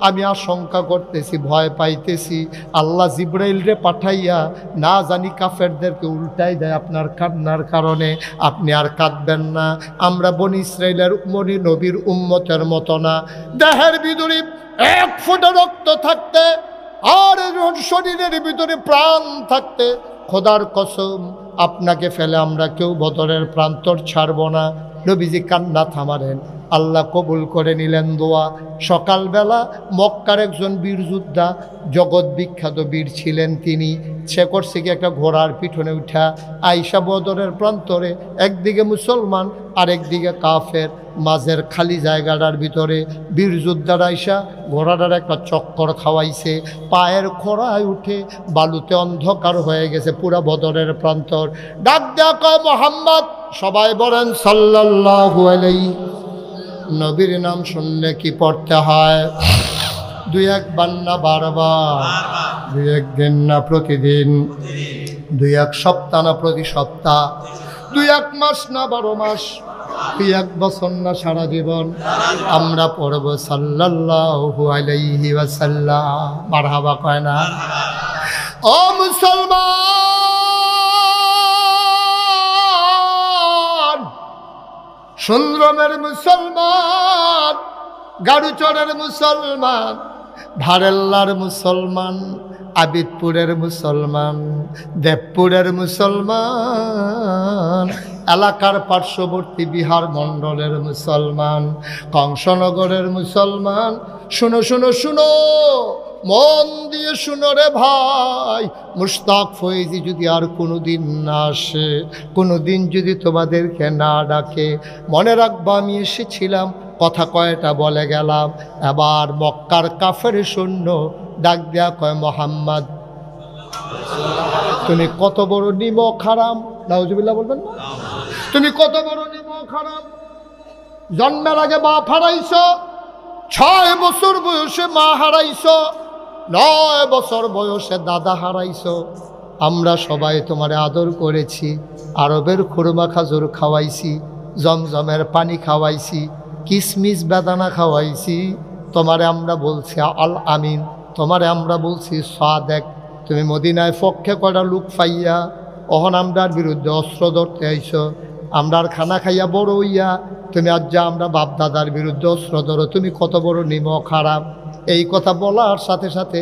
আমি আশঙ্কা করতেছি, ভয় পাইতেছি, আল্লাহ জিব্রাইল রে পাঠাইয়া না জানি কাফেরদেরকে উল্টাই দেয় আপনার কান্নার কারণে। আপনি আর কাঁদবেন না, আমরা বনি ইসরাইলের নবীর উম্মতের মতো না। দেহের ভিতরে 1 ফোঁটা রক্ত থাকতে আর শরীরের ভিতরে প্রাণ থাকতে খোদার কসম আপনাকে ফেলে আমরা কেউ বদরের প্রান্তর ছাড়ব না। নবীজি কান্না থামালেন, আল্লাহ কবুল করে নিলেন দোয়া। সকালবেলা মক্কার একজন বীর যোদ্ধা, জগৎ বিখ্যাত বীর ছিলেন তিনি, সে করছে কি একটা ঘোড়ার পিঠনে উঠা আইসা বদরের প্রান্তরে, একদিকে মুসলমান আর একদিকে কাফের, মাঝের খালি জায়গাটার ভিতরে বীর যোদ্ধারা আইসা ঘোড়াটার একটা চক্কর খাওয়াইছে, পায়ের খোড়ায় উঠে বালুতে অন্ধকার হয়ে গেছে পুরা বদরের প্রান্তর। ডাক দেয়া কয় মোহাম্মদ, সবাই বলেন সাল্লাল্লাহু আলাইহি। নবীর নাম শুনলে কি পড়তে হয়? দুই একবার না বারবার, দুই একদিন না প্রতিদিন, দুই এক সপ্তাহ না প্রতি সপ্তাহ, দুই এক মাস না 12 মাস, দুই এক বছর না সারা জীবন আমরা পড়ব সাল্লাল্লাহু আলাইহি ওয়াসাল্লাম। মারহাবা কয় না? ও মুসলমান, সুন্দরমের মুসলমান, গাড়ুচরের মুসলমান, ভারেল্লার মুসলমান, আবিদপুরের মুসলমান, দেবপুরের মুসলমান, এলাকার পার্শ্ববর্তী বিহার মণ্ডলের মুসলমান, কংসনগরের মুসলমান, শুনো শুনো শুনো, মন দিয়ে শুনো রে ভাই। মুশতাক ফয়েজি যদি আর কোনোদিন না আসে, কোনোদিন যদি তোমাদেরকে না ডাকে, মনে রাখবা আমি এসেছিলাম, কথা কয়টা বলে গেলাম। এবার মক্কার কাফের সৈন্য ডাক দেয়া কয় মোহাম্মদ, তুমি কত বড় নিমক হারাম। নাউজুবিল্লাহ বলবেন না? তুমি কত বড় নিমক হারাম, জন্মের আগে বাপ হারাইছ, 6 বছর বয়সে মা হারাইছ, 9 বছর বয়সে দাদা হারাইছ। আমরা সবাই তোমারে আদর করেছি, আরবের খুরমা খাজুর খাওয়াইছি, জমজমের পানি খাওয়াইছি, কিসমিস বেদানা খাওয়াইছি। তোমারে আমরা বলছি আল আমিন, তোমারে আমরা বলছি সাদেক। তুমি মদিনায় পক্ষে কয়টা লোক পাইয়া অহন আমরার বিরুদ্ধে অস্ত্র ধরতে আইছ, আমরার খানা খাইয়া বড় হইয়া তুমি আজ যা আমরা বাপ দাদার বিরুদ্ধে অস্ত্র ধরো, তুমি কত বড় নিমক খারাপ। এই কথা বলার সাথে সাথে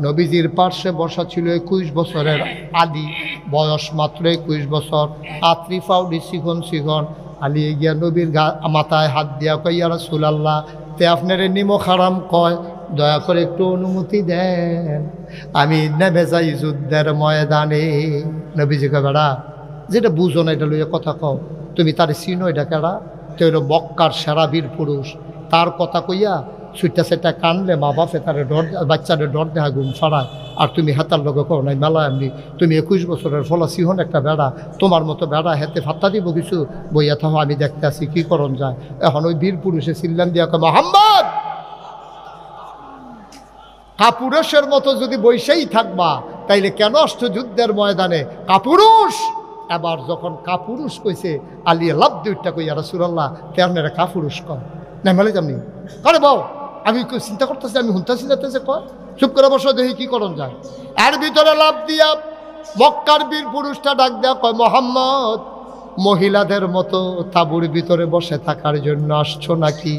নবীজির পার্শ্বে বসা ছিল 21 বছরের আলী, বয়স মাত্র 21 বছর, আত্রি ফাউডি শিখন শিখন। আলী গিয়া নবীর মাথায় হাত দিয়া কয়, ইয়া রাসূলুল্লাহ, তে আপনারে নিমক হারাম কয়, দয়া করে একটু অনুমতি দেন, আমি নেমে যাই যুদ্ধের ময়দানে। নবীজি কয়, বেড়া যেটা বুঝো না এটা লইয়া কথা কও, তুমি তারে চিনো, এটা কেডা? তো হলো মক্কার সেরা বীর পুরুষ। তার কথা কইয়া ছুটটা সেটা কানলে মা বাপে তারে ডর, বাচ্চারে ডর দেহা ঘুম ফাড়ায়। আর তুমি হাতার লগে কও নাই মেলা এমনি, তুমি 21 বছরের ফলা সিহন একটা বেড়া, তোমার মতো বেড়া হেতে ফাত্তা দিব কিছু, বইয়া থাকো আমি দেখতে আসি কি করণ যায়। এখন ওই বীর পুরুষে চিল্লান দিয়া কয়, মোহাম্মদ, কাপুরুষের মতো যদি বৈশাই থাকবা তাইলে কেন আসছো যুদ্ধের ময়দানে? কাপুরুষ। এবার যখন কাপুরুষ কইছে, আলী লাভ দুইটা কইয়া রাসূলুল্লাহ তেরনেরা কাপুরুষ কয় না মেলে যামনি করে বউ, আমি চিন্তা করতেছি, আমি হুনতাছি না, কয় চুপ করে বসো, দেখি কি করণ যায়। এর ভিতরে লাভ দিয়া মক্কার বীর পুরুষটা ডাক দেয়া কয়, মোহাম্মদ, মহিলাদের মতো তাঁবুর ভিতরে বসে থাকার জন্য আসছো নাকি?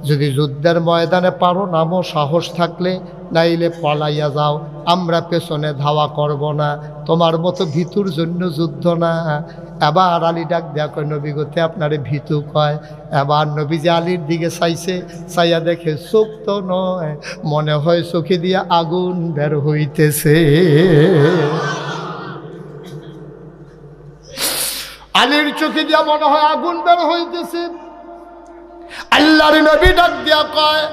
যদি যুদ্ধের ময়দানে পারো নামো সাহস থাকলে, নাইলে পালাইয়া যাও, আমরা পেছনে ধাওয়া করব না, তোমার মতো ভীতুর জন্য যুদ্ধ না। এবার আলী ডাক দেয়া কয়, নবী গতে আপনারে ভীতু কয়। এবার নবীজি আলীর দিকে চাইছে, চাইয়া দেখে চোখ তো নয়, মনে হয় চোখে দিয়া আগুন বের হইতেছে। আলীর চোখে দিয়া মনে হয় আগুন বের হইতেছে। আল্লাহর নবী ডাক দিয়া কয়,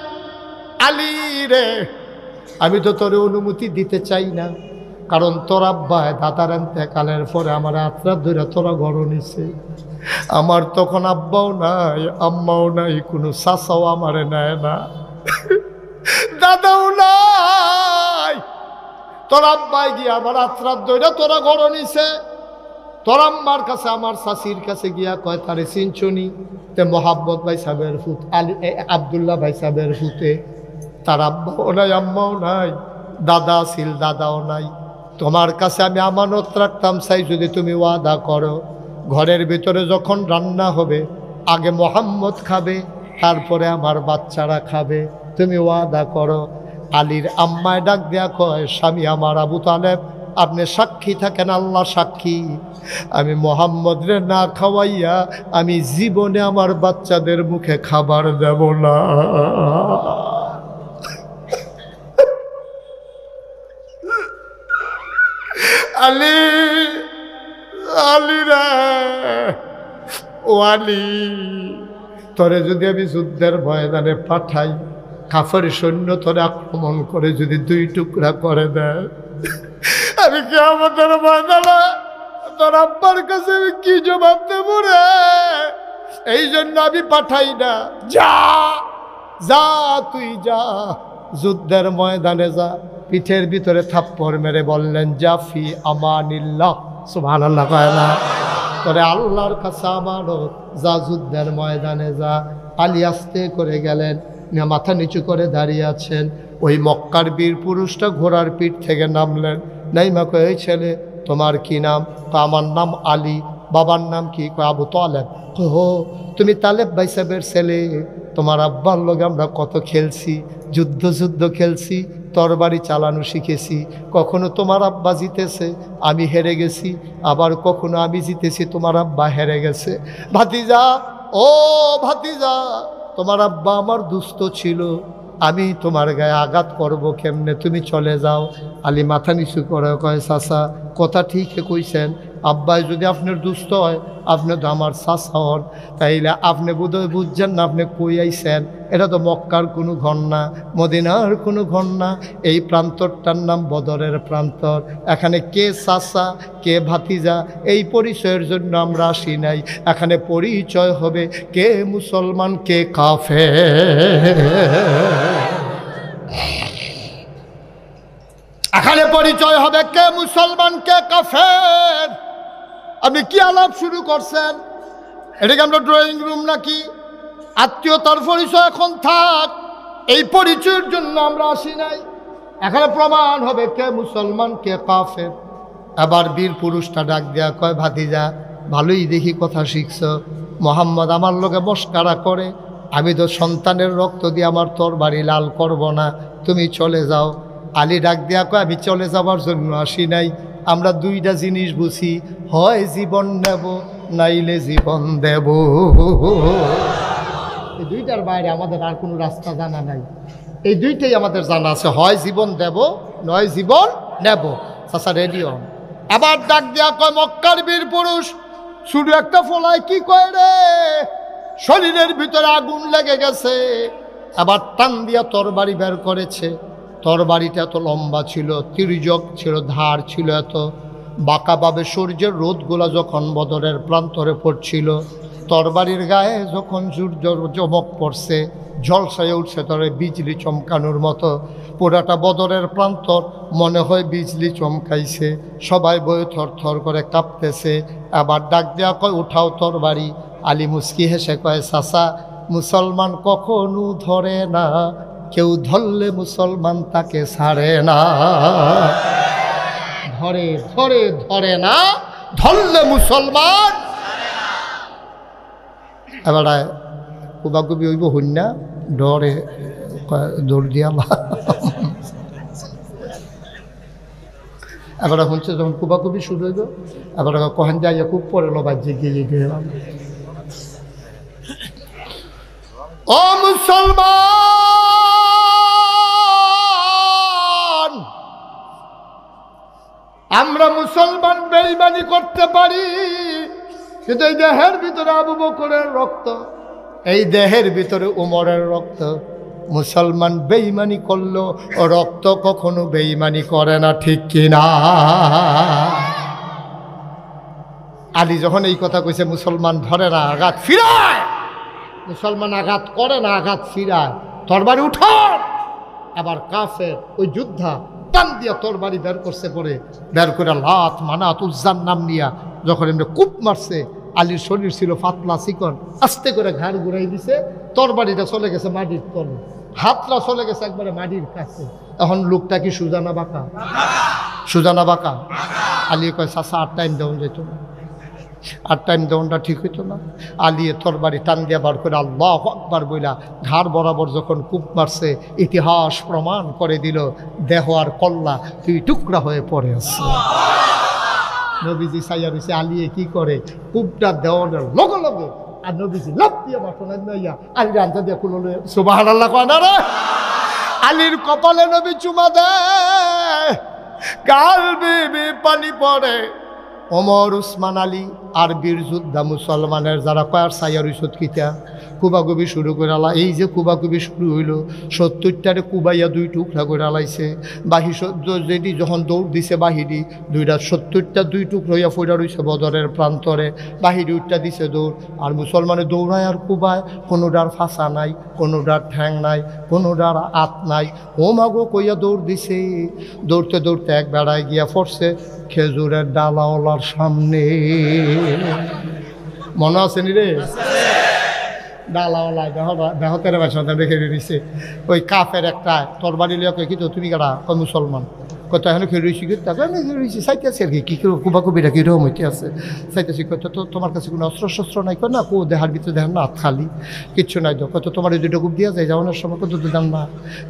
আলী রে, আমি তো তোর অনুমতি দিতে চাই না, কারণ তোর আব্বায় দাদার এতেকালের পরে আমার আত্রা ধরে তোরা ঘর নিছে। আমার তখন আব্বাও নাই, আম্মাও নাই, কোনো চাচাও আমারে নেয় না, দাদাও নাই। তোর আব্বায় গিয়া আমার আত্রা ধরে তোরা ঘর নিছে। তোর আম্মার কাছে, আমার শাশির কাছে গিয়া কয়, তারে চিনছনি? তে মোহাম্মদ ভাই সাহেবের ফুত, আলী আবদুল্লাহ ভাই সাহেবের ফুতে। তার আব্বাও নাই, আম্মাও নাই, দাদা ছিল, দাদাও নাই। তোমার কাছে আমি আমানত রাখতাম, চাই যদি তুমি ওয়াদা করো, ঘরের ভিতরে যখন রান্না হবে আগে মোহাম্মদ খাবে, তারপরে আমার বাচ্চারা খাবে, তুমি ওয়াদা করো। আলীর আম্মায় ডাক দেয়া কয়, স্বামী আমার আবু তালেব, আপনি সাক্ষী থাকেন, আল্লাহ সাক্ষী, আমি মোহাম্মদ রে না খাওয়াইয়া আমি জীবনে আমার বাচ্চাদের মুখে খাবার দেব না। আলী, আলী রে, ও আলী, তোরে যদি আমি যুদ্ধের ময়দানে পাঠাই, কাফের সৈন্য তোরে আক্রমণ করে যদি 2 টুকরা করে দেয়, আমি কিয়ামতের ময়দানে তোর আব্বার কাছে আমি কি জবাব দেব রে? এই জন্য আমি পাঠাই না। যা যা, তুই যা, যুদ্ধের ময়দানে যা। পিঠের ভিতরে থাপ্পড় মেরে বললেন, জাফি আমানিল্লাহ। সুবহানাল্লাহ কয় না? তোরে আল্লাহর কাছে আমানত, যা যুদ্ধের ময়দানে যা। আলী আস্তে করে গেলেন, মাথা নিচু করে দাঁড়িয়ে আছেন। ওই মক্কার বীর পুরুষটা ঘোড়ার পিঠ থেকে নামলেন। নাইমা কয়, এই ছেলে তোমার কি নাম? আমার নাম আলী। বাবার নাম কি? আবু তালেব। হো, তুমি তালেব ভাই সাহেবের ছেলে। তোমার আব্বার লগে আমরা কত খেলছি, যুদ্ধ খেলছি, তরবারি চালানো শিখেছি। কখনো তোমার আব্বা জিতেছে, আমি হেরে গেছি, আবার কখনো আমি জিতেছি, তোমার আব্বা হেরে গেছে। ভাতিজা, ও ভাতিজা, তোমার আব্বা আমার দুস্থ ছিল, আমি তোমার গায়ে আঘাত করব কেমনে? তুমি চলে যাও। আলী মাথা নিচু করে কয়, চাচা কথা ঠিক কইছেন, আব্বাই যদি আপনার দুস্থ হয়, আপনি তো আমার চাচা হন, তাইলে আপনি বোধহয় বুঝছেন না আপনি কই আইছেন। এটা তো মক্কার কোনো ঘর না, মদিনার কোনো ঘর না। এই প্রান্তরটার নাম বদরের প্রান্তর। এখানে কে চাচা কে ভাতিজা এই পরিচয়ের জন্য আমরা আসি নাই। এখানে পরিচয় হবে কে মুসলমান কে কাফের। এখানে পরিচয় হবে কে মুসলমান কে কাফের। আপনি কি আলাপ শুরু করছেন? এটাকে আমরা ড্রয়িং রুম নাকি? আত্মীয়তার পরিচয় এখন থাক, এই পরিচয়ের জন্য আমরা আসি নাই। এখানে প্রমাণ হবে কে মুসলমান কে কাফের। আবার বীর পুরুষটা ডাক দেয়া কয়, ভাতিজা ভালোই দেখি কথা শিখছ। মোহাম্মদ আমার লোকে মস্কারা করে, আমি তো সন্তানের রক্ত দিয়ে আমার তরবারি লাল করব না, তুমি চলে যাও। আলী ডাক দেয়া কয়, আমি চলে যাবার জন্য আসি নাই, আমরা 2টা জিনিস বুঝি, হয় জীবন নেব নাইলে জীবন দেব। এই 2টার বাইরে আমাদের আর কোনো রাস্তা জানা নাই। এই 2টাই আমাদের জানা আছে, হয় জীবন দেব নয় জীবন নেব। চাচা রেডি হন। আবার ডাক দেয়া কয়, মক্কার বীর পুরুষ শুধু একটা ফলায় কি কয় রে, শরীরের ভিতরে আগুন লেগে গেছে। আবার টান দিয়া তরবারি বের করেছে। তরবারিটা এত লম্বা ছিল, তির্যক ছিল, ধার ছিল এত। বাঁকাভাবে সূর্যের রোদগুলা যখন বদরের প্রান্তরে পড়ছিল, তরবারির গায়ে যখন সূর্য চমক পড়ছে, ঝলসায় উঠছে তরে বিজলি চমকানোর মতো। পুরাটা বদরের প্রান্তর মনে হয় বিজলি চমকাইছে, সবাই বয়ে থরথর করে কাঁপতেছে। আবার ডাক দেওয়া কয়, উঠাও তরবারি। আলী মুস্কি হেসে কয়, চাচা মুসলমান কখনো ধরে না, কেউ ধরলে মুসলমান তাকে ছাড়ে না। ধরে ধরে ধরে না, ধরলে মুসলমান। এবার কুবাকুবি হইব হইনা, ডরে দৌড় দিয়া। এবার শুনছে যখন কুবাকুবি শুরু হইব, এবার কহেন যাইয়া খুব পরে বাজ্যে গিয়ে গেলাম। ও মুসলমান, আমরা মুসলমান বেঈমানি করতে পারি, কিন্তু এই দেহের ভিতরে আবু বকরের রক্ত, এই দেহের ভিতরে উমরের রক্ত। মুসলমান বেঈমানি করলো, রক্ত কখনো বেঈমানি করে না, ঠিক কিনা? আলী যখন এই কথা কইছে, মুসলমান ধরে না, আঘাত ফিরায়। মুসলমান আঘাত করে না, আঘাত ফিরায়। তরবারি উঠান। আবার কাফের ওই যোদ্ধা টান দিয়া তরবারি বের করছে, পরে বের করে লাত মানাত উজ্জার নাম নিয়া যখন এমনি কূপ মারছে, আলীর শরীর ছিল পাতলা চিকন, আস্তে করে ঘাড় ঘুরাই দিছে, তরবারিটা চলে গেছে মাটির তলে, হাতটা চলে গেছে একবারে মাটির কাছে। এখন লোকটা কি সুজানা বাঁকা? সুজানা বাঁকা। আলী কয়, চাচা আর টাইম দেওয়া যেত না, আর টাইম দেওয়াটা ঠিক হইতো না। আলিয়ে তরবারি টান দিয়া বার করে আল্লাহু আকবার বইলা ঘাড় বরাবর যখন কূপ মারছে, ইতিহাস প্রমাণ করে দিল দেহ আর কল্লা 2 টুকরা হয়ে পড়ে আছে। নবীজি সাইয়া রয়েছে, আলিয়ে কি করে, কূপটা দেওয়ানের লগে লগে আর নবীজি লাফ দিয়ে বাটনা নাইয়া আলির আঞ্জা দিয়ে কুলো লয়ে সুবহানাল্লাহ কয় না রে। আলীর কপালে নবী চুমা দেয়, কাল বিবি পানি পড়ে। ওমর, উসমান, আলী আর বীর যোদ্ধা মুসলমানের যারা কয়ার সাইয়ার ইসুত কিতা কুবাকুবি শুরু করে আলা। এই যে কুবাকুবি শুরু হইল 70টারে কুবাইয়া 2 টুকরা করে আলাইছে। বাহি যেটি যখন দৌড় দিছে বাহিরি 70টা 2 টুকরা হইয়া ফইরা রইছে বদরের প্রান্তরে। বাহিরি উঠটা দিছে দৌড়, আর মুসলমানে দৌড়ায় আর কুবায়। কোনোটার ফাঁসা নাই, কোনোটার ঠ্যাং নাই, কোনোটার আত নাই। ও মাগো কইয়া দৌড় দিছে। দৌড়তে দৌড়তে এক বেড়ায় গিয়া পড়ছে খেজুরের ডালাওয়ালার সামনে। মনে আছে নি রে? ডালাওয়ালা দেহতের বাসা রেখে দিছে। ওই কাফের একটা তরবারি লিয়া কই, কি তো তুমি কারা? কই মুসলমান। কত এখন খেয়ে রয়েছি, তারপরে আমি রয়েছি চাইতেছি আর কি, কী করে কুবাকুবিটা কীরকম হইতে আছে চাইতেছি। কত তো তোমার কাছে কোনো অস্ত্র শস্ত্র নাই? কয় না, কো দেহার ভিতরে দেখেন না, হাত খালি, কিচ্ছু নাই। তো কত তোমার এই 2টা কূপ দিয়া যায় যাওয়ানোর সময়? কত দিলাম না।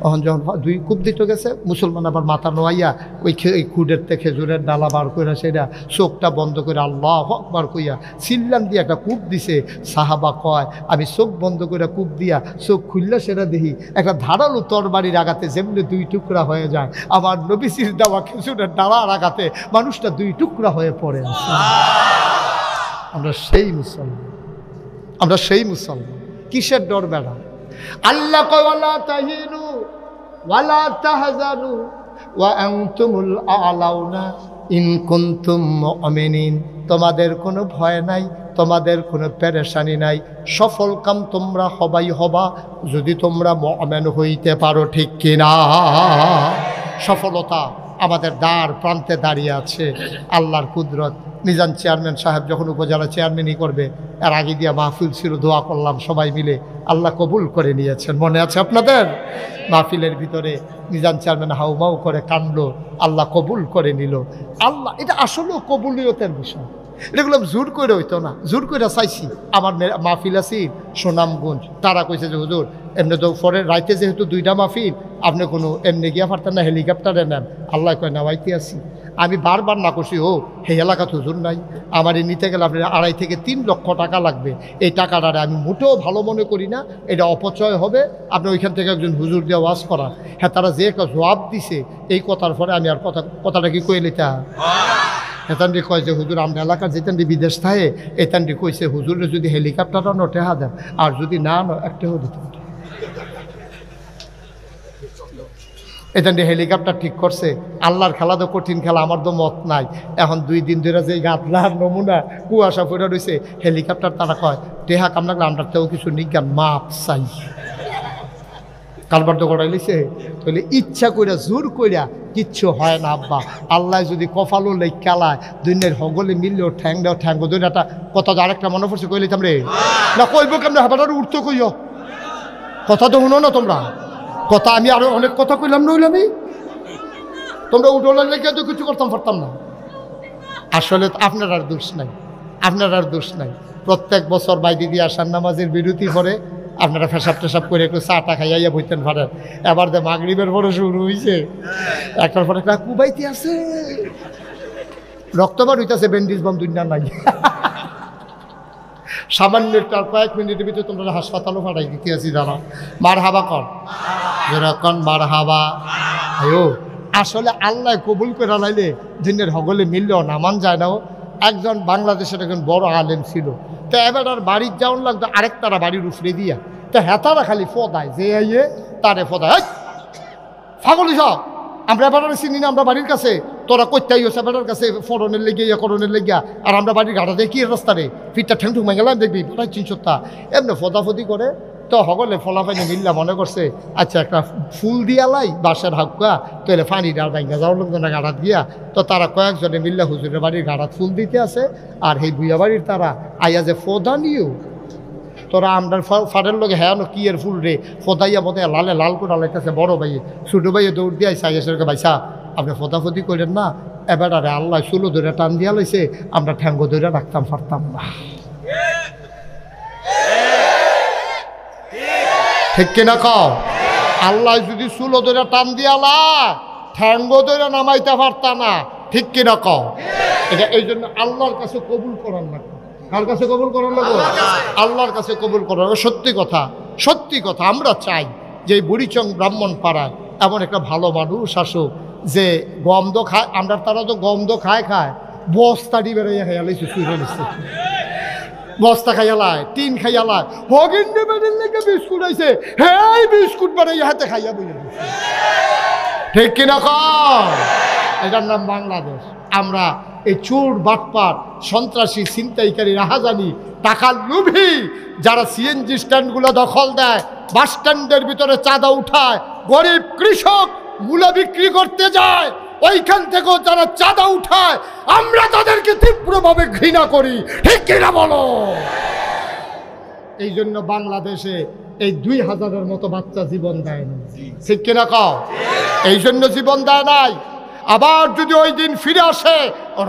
তখন যখন 2 কূপ দিতে গেছে, মুসলমান আবার মাথা নোয়াইয়া ওই খুঁড়ের থেকে খেজুরের ডালা বার করে সেটা চোখটা বন্ধ করে আল্লাহু আকবার কইয়া চিল্লান দিয়ে একটা কূপ দিছে। সাহাবা কয়, আমি চোখ বন্ধ করে কূপ দিয়া চোখ খুললে সেটা দেখি একটা ধারালো তরবারির আঘাতে যেমনি 2 টুকরা হয়ে যায়, আমার নবীর দেওয়া খেজুরের ডালার আঘাতে মানুষটা 2 টুকরা হয়ে পড়ে আছে। আমরা সেই মুসলমান, আমরা সেই মুসলমান। কিসের ডর বেড়া? আল্লাহ কয়, ওয়ালা তাহিনু ওয়ালা তাহজানু ওয়া আনতুমুল আ'লাউনা ইন কুনতুম মুমিনিন। তোমাদের কোনো ভয় নাই, তোমাদের কোনো পেরেশানি নাই, সফল কাম তোমরা হবাই হবা যদি তোমরা মুমিন হইতে পারো, ঠিক কিনা? সফলতা আমাদের দ্বার প্রান্তে দাঁড়িয়ে আছে। আল্লাহর কুদরত। মিজান চেয়ারম্যান সাহেব যখন উপজেলা চেয়ারম্যানই করবে, এর আগে দিয়া মাহফিল ছিল, দোয়া করলাম সবাই মিলে, আল্লাহ কবুল করে নিয়েছেন। মনে আছে আপনাদের? মাহফিলের ভিতরে মিজান চেয়ারম্যান হাউমাউ করে কান্দলো, আল্লাহ কবুল করে নিল। আল্লাহ, এটা আসলেও কবুলিয়তের বিষয়। এগুলো জোর করে হইতো না, জোর করে চাইছি। আমার মাহফিল আছি সুনামগঞ্জ, তারা কইছে যে হুজুর এমনি তো পরে রাইতে যেহেতু 2টা মাহফিল, আপনি কোনো এমনি গিয়া পারতেন না, হেলিকপ্টারে নেন। আল্লাহ কয় নেওয়াইতে আসি। আমি বারবার না করছি, ও সেই এলাকাতে হুজুর নাই, আমার এই নিতে গেলে আপনার 2.5 থেকে 3 লক্ষ টাকা লাগবে। এই টাকাটারে আমি মোটেও ভালো মনে করি না, এটা অপচয় হবে। আপনি ওইখান থেকে একজন হুজুর দিয়ে ওয়াজ করা। হ্যাঁ, তারা যে একটা জবাব দিছে এই কথার পরে আমি আর কথাটা কি কয়ে লিতা হেতান্ডি কয় যে হুজুর আমরা এলাকার যেতান্ডি বিদেশ থাকে, এতান্ডি কইছে হুজুরে যদি হেলিকপ্টারটা নো টেহা দেন, আর যদি না একটাও দিতে। এতান্ডি হেলিকপ্টার ঠিক করছে। আল্লাহর খেলা তো কঠিন খেলা, আমার তো মত নাই। এখন 2 দিন ধরে যে গাতলার নমুনা কুয়াশা পড়ে রয়েছে, হেলিকপ্টার তারা কয় টেহা কাম লাগলে আমরা তেও কিছু নিজ্ঞান মাপ চাই। কারবার তো গড়াই লিছে, তাহলে ইচ্ছা কইরা জোর কইরা কিচ্ছু হয় না আব্বা। আল্লাহ যদি কপালও লেখ খেলায়, দুনিয়ার হগলে মিললেও ঠ্যাং দেও ঠ্যাং দুই একটা কথা। আরেকটা মনে পড়ছে কই লিতাম রে না, কইব কেমন হাবাটার উঠতে কইও কথা তো শুনো না তোমরা। কথা আমি আরো অনেক কথা কইলাম নইলে আমি, তোমরা উঠোলার লেগে তো কিছু করতাম পারতাম না। আসলে আপনার আর দোষ নাই, আপনার আর দোষ নাই। প্রত্যেক বছর বাইদি দিয়ে আসার নামাজের বিরতি পরে আপনারা ফেসাব টেসাব করে একটু চাটা খাইয়া বইতেন পারেন। এবার যে মাগরিবের পরে শুরু হয়েছে, একটার পরে একটা কুবাইতে আছে, রক্তবার হইতেছে, ব্যান্ডেজ বাম দুনিয়া নাই। সামান্য কয়েক মিনিটের ভিতরে তোমরা হাসপাতালও ফাটাই দিতে আছি। দাঁড়া, মার হাবা কর, যেরকম মার হাবা। আয়ো, আসলে আল্লাহ কবুল করে লাইলে দিনের হগলে মিললেও নামান যায় না। একজন বাংলাদেশের একজন বড় আলেম ছিল, তো এবার আর বাড়ির যাওয়ান লাগতো আরেক তারা বাড়ির উফরে দিয়া, তো হেতারা খালি ফদায় যে আইয়ে তারে ফদায়, ফাগলি সব আমরা এবার চিনি না, আমরা বাড়ির কাছে, তোরা কইতাই হচ্ছে বেটার কাছে ফরনের লেগে করণের লেগিয়া, আর আমরা বাড়ির ঘাটা দিয়ে কি রাস্তা রে ফিটটা ঠ্যাং ঠুক গেলাম দেখবি প্রায় 300টা এমনি ফদাফদি করে। তো হগলে ফলাফাইনে মিল্লা মনে করছে আচ্ছা একটা ফুল দিয়ালাই বাঁশের হাক্কা, তাহলে পানি ডাল ভাঙ্গা যাওয়ার লোকজনে গাড়াত গিয়া। তো তারা কয়েকজনে মিল্লা হুজুরের বাড়ির গাড়াত ফুল দিতে আছে, আর এই বুয়া বাড়ির তারা আইয়া যে ফদা নিও, তোরা আমরা ফাড়ের লোক হ্যাঁ কি এর ফুল রে ফদাইয়া বোধহয় লালে লাল করে লাইতেছে। বড় ভাইয়ে ছোটো ভাইয়ে দৌড় দিয়ে সাইয়াকে ভাইসা আপনি ফদাফদি করেন না, এবার আরে আল্লাহ চুলো ধরে টান দিয়া লইছে, আমরা ঠ্যাঙ্গ ধরে রাখতাম পারতাম না। ঠিক কিনা কও? আল্লাহ যদি চুলো ধরে টান দিয়ালা ঠ্যাঙ্গ ধরে নামাইতে পারতাম না। ঠিক কিনা কও? এটা এই জন্য আল্লাহর কাছে কবুল করার লাগবে। কার কাছে কবুল করার লাগবে? আল্লাহর কাছে কবুল করার। সত্যি কথা, সত্যি কথা, আমরা চাই যে এই বুড়িচং ব্রাহ্মণ পাড়ায় এমন একটা ভালো মানুষ আসুক যে গন্ধ খায়। আমরা তারা তো গন্ধ খায় বস্তাটি বেরোয় খেয়ালাইছে শুয়ে নিচ্ছে। বস্তা খাইয়ালায়, টিন খাইয়ালায়, হগিন নেবেন লেগে বিস্কুট আইছে, হ্যাঁ বিস্কুট বানাই হাতে খাইয়া বইয়া দিচ্ছে। ঠিক কিনা কম? এটার নাম বাংলাদেশ। আমরা এই চোর বাটপার সন্ত্রাসী ছিনতাইকারী রাহাজানি টাকার লোভী যারা সিএনজি স্ট্যান্ডগুলো দখল দেয়, বাস স্ট্যান্ডের ভিতরে চাঁদা উঠায়, গরিব কৃষক মূলা বিক্রি করতে যায়, ওইখান থেকেও যারা চাঁদা উঠায়, আমরা তাদেরকে তীব্রভাবে ঘৃণা করি। ঠিক কিনা বলো? এই জন্য বাংলাদেশে এই 2000-এর মতো বাচ্চা জীবন দেয় না। ঠিক কিনা কও? এই জন্য জীবন দেয় নাই। আবার যদি ওই দিন ফিরে আসে,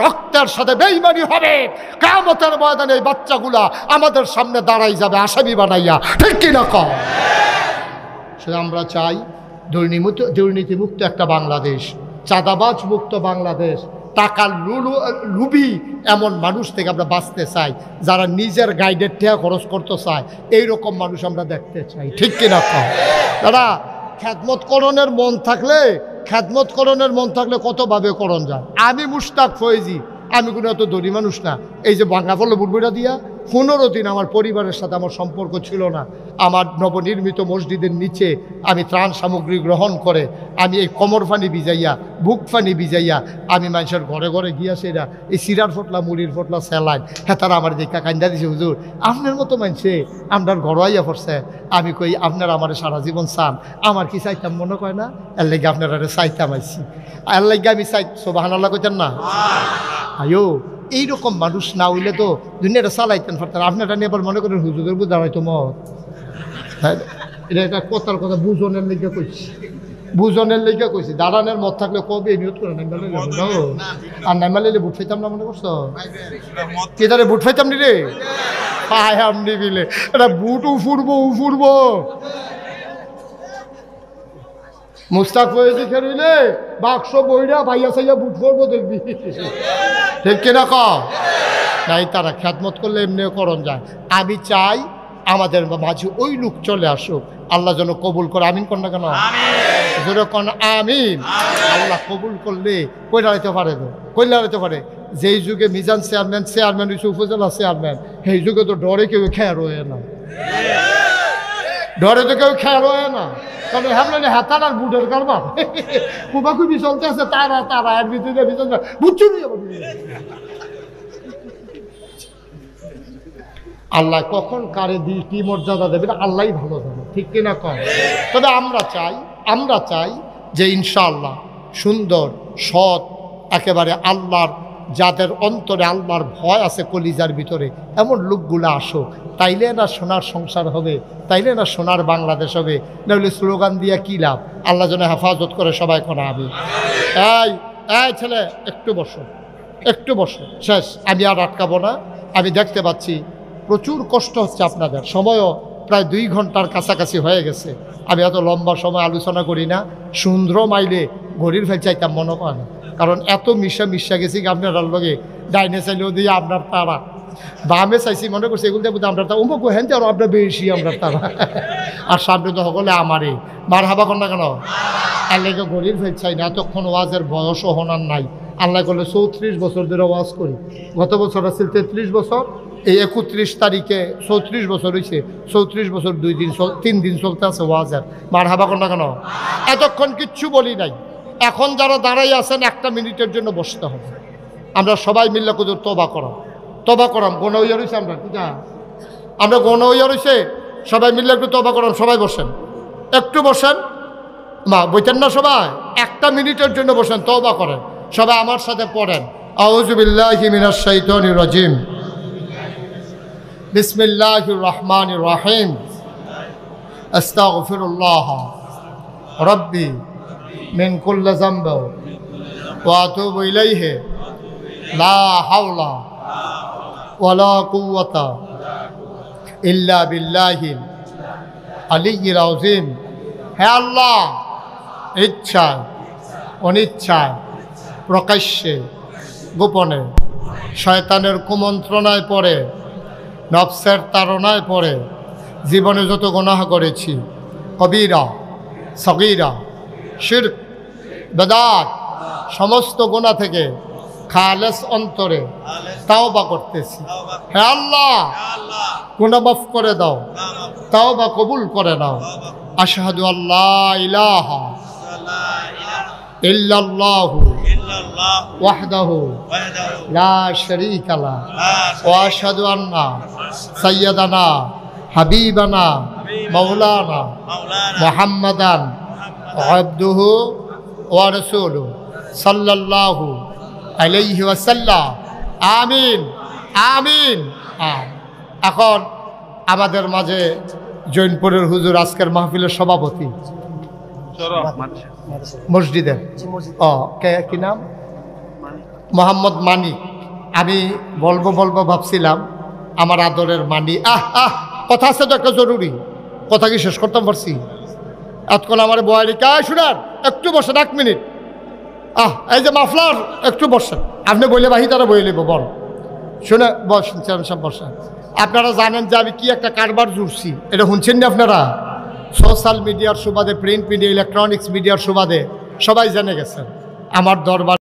রক্তের সাথে বেঈমানি হবে। কিয়ামতের ময়দানে এই বাচ্চাগুলা আমাদের সামনে দাঁড়াই যাবে আসামি বানাইয়া। ঠিক কিনা কও? সেটা আমরা চাই দুর্নীতিমুক্ত একটা বাংলাদেশ, চাঁদাবাজ মুক্ত বাংলাদেশ, টাকার লুবি এমন মানুষ থেকে আমরা বাঁচতে চাই, যারা নিজের গাইডের টাকা খরচ করতে চায়, এইরকম মানুষ আমরা দেখতে চাই। ঠিক কিনা কও? দাদা, খ্যাদমতকরণের মন থাকলে কতভাবে করণ যায়। আমি মুশতাক ফয়েজি, আমি কোনো এত ধনী মানুষ না। এই যে বাঙ্গা ফলে বুড়বুড়া দিয়া 15 দিন আমার পরিবারের সাথে আমার সম্পর্ক ছিল না। আমার নবনির্মিত মসজিদের নিচে আমি ত্রাণ সামগ্রী গ্রহণ করে আমি এই কোমর ফানি ভিজাইয়া, বুক ফানি ভিজাইয়া আমি মানুষের ঘরে ঘরে গিয়া সেরা এই সিরার ফটলা, মুড়ির ফটলা, স্যালাইন, হ্যাঁ তারা আমার দেখা কান্দা দিছে, হুজুর আপনার মতো মানুষে আপনার ঘরোয়াইয়া পড়ছে। আমি কই আপনারা আমার সারা জীবন চান, আমার কি চাইতাম মনে কয় না? এর লেগে আপনারা চাইতাম আইছি, এর লেগে আমি চাই। সুবহানাল্লাহ কইতেন না? আয়ো, এইরকম মানুষ না হইলে তো দুনিয়াটা চালাইতেন পারতেন। আপনারা নিয়ে আবার মনে করেন হুজুরের বুঝ দাঁড়াইতো মত। হ্যাঁ, এটা একটা কথার কথা বুঝনের লেগে কইছি, দাঁড়ানোর মত থাকলে কবে নিয়ত করে নাইমালে আর নাইমালে বুট ফাইতাম না মনে করছো? কে তারে বুট ফাইতাম নি রে? পায় আমনি বিলে এটা বুট উফুরবো মুস্তাক ফয়েজি খেলিলে বাক্স বইরা ভাইয়া সাইয়া বুট করবো দেখবি। ঠিক কিনা কও? নাই, তারা খ্যাদমত করলে এমনিও করণ যায়। আমি চাই আমাদের মাঝে ওই লোক চলে আসুক, আল্লাহ যেন কবুল করে। আমিন কর না কেন? যেরকম আমিন। আল্লাহ কবুল করলে কই দাঁড়াইতে পারে? যেই যুগে মিজান চেয়ারম্যান হয়েছে, উপজেলা চেয়ারম্যান, সেই যুগে তো ডরে কেউ খেয়া রয়ে না, কারণ হ্যাঁ হাতার আর বুটের কারবার খুবাখুবি চলতে আছে, তারা এর ভিতরে বুঝছো আল্লাহ কখন কারে দিয়ে কি মর্যাদা দেবে আল্লাহ ভালো জানে। ঠিক কিনা কম? তবে আমরা চাই যে ইনশাআল্লাহ সুন্দর সৎ একেবারে আল্লাহর, যাদের অন্তরে আল্লাহর ভয় আছে কলিজার ভিতরে, এমন লোকগুলো আসো। তাইলে না সোনার সংসার হবে, তাইলে না সোনার বাংলাদেশ হবে। নাহলে স্লোগান দিয়া কী লাভ? আল্লাহ যেন হেফাজত করে সবাই করা হবে। এই ছেলে একটু বসো, শেষ। আমি আর আটকাবো না। আমি দেখতে পাচ্ছি প্রচুর কষ্ট হচ্ছে আপনাদের, সময়ও প্রায় 2 ঘন্টার কাছাকাছি হয়ে গেছে। আমি এত লম্বা সময় আলোচনা করি না। সুন্দর মাইলে ঘড়ির ফেল চাইতাম মনে করে না, কারণ এত মিশা গেছি আপনার লগে। ডাইনে চাইলেও দিয়ে আপনার তারা, বামে চাইছি মনে করছি এগুলো দেবো আমরা তা অমুক হেন আরো আমরা বেশি আমরা তারা, আর সামনে তো সকলে আমারই মার হাবা কর না কেন? আল্লাহকে ঘড়ির ফেল চাই না। এতক্ষণ ওয়াজের বয়সও হনার নাই। আল্লাহ করলে 34 বছর ধরে ওয়াজ করি। গত বছর আসছিল 33 বছর, এই 31 তারিখে 34 বছর হয়েছে। 34 বছর 3 দিন চলতে আছে ওয়াজের। মার হাবা কর না কেন? এতক্ষণ কিচ্ছু বলি নাই। এখন যারা দাঁড়াই আছেন 1 মিনিটের জন্য বসতে হবে। আমরা সবাই মিললে কুদুর তবা করাম গোনা হইয়া রয়েছে। আমরা গোনা হইয়া রয়েছে, সবাই মিললে একটু তবা করাম। সবাই বসেন, একটু বসেন। মা বইতেন না সবাই? 1 মিনিটের জন্য বসেন, তওবা করেন। সবাই আমার সাথে পড়েন, আউযু বিল্লাহি মিনাশ শাইতানির রাজিম, বিসমিল্লাহির রহমানির রহিম, আস্তাগফিরুল্লাহ রাব্বি মিন কুল্লি যামবি ওয়া আতুবু ইলাইহি লা হাওলা ওয়ালা কুওয়াতা ইল্লা বিল্লাহিল আলিয়্যিল আযীম। হে আল্লাহ, ইচ্ছায় অনিচ্ছায়, প্রকাশ্যে গোপনে, শয়তানের কুমন্ত্রণায় পড়ে, নফসের তাড়নায় পড়ে জীবনে যত গুনাহ করেছি, কবিরা সগীরা শিরক বেদাত, সমস্ত গুনাহ থেকে খালেস অন্তরে তাওবা করতেছি। হে আল্লাহ, গুনাহ মাফ করে দাও, তাওবা কবুল করে নাও। আশহাদু আল্লা ইলাহা ইল্লাল্লাহু ওয়াহদাহু লা শারীকা লা ওয়া আশহাদু আন্না সাইয়্যিদানা হাবিবানা মাওলানা মুহাম্মাদান আবদুহু ওয়া রাসূলুহু সাল্লাল্লাহু আলাইহি ওয়াসাল্লাম। আমিন আমিন। এখন আমাদের মাঝে জৈনপুরের হুজুর আজকের মাহফিলের সভাপতি মসজিদের কি নাম? মোহাম্মদ মানিক। আমি বলবো ভাবছিলাম আমার আদরের মানি। কথা আছে তো একটা জরুরি কথা, কি শেষ করতাম পারছি? এতক্ষণ আমার বয়ারি কায় শুনার একটু বসেন 1 মিনিট। এই যে মাফলার একটু বসেন, আপনি বইলে বাহি তারা বই নেব বল শুনে বসেন, সব বসেন। আপনারা জানেন যে আমি কি একটা কারবার জুড়ছি, এটা শুনছেন না আপনারা? সোশ্যাল মিডিয়ার সুবাদে, প্রিন্ট মিডিয়া, ইলেকট্রনিক্স মিডিয়ার সুবাদে সবাই জেনে গেছেন আমার দরবার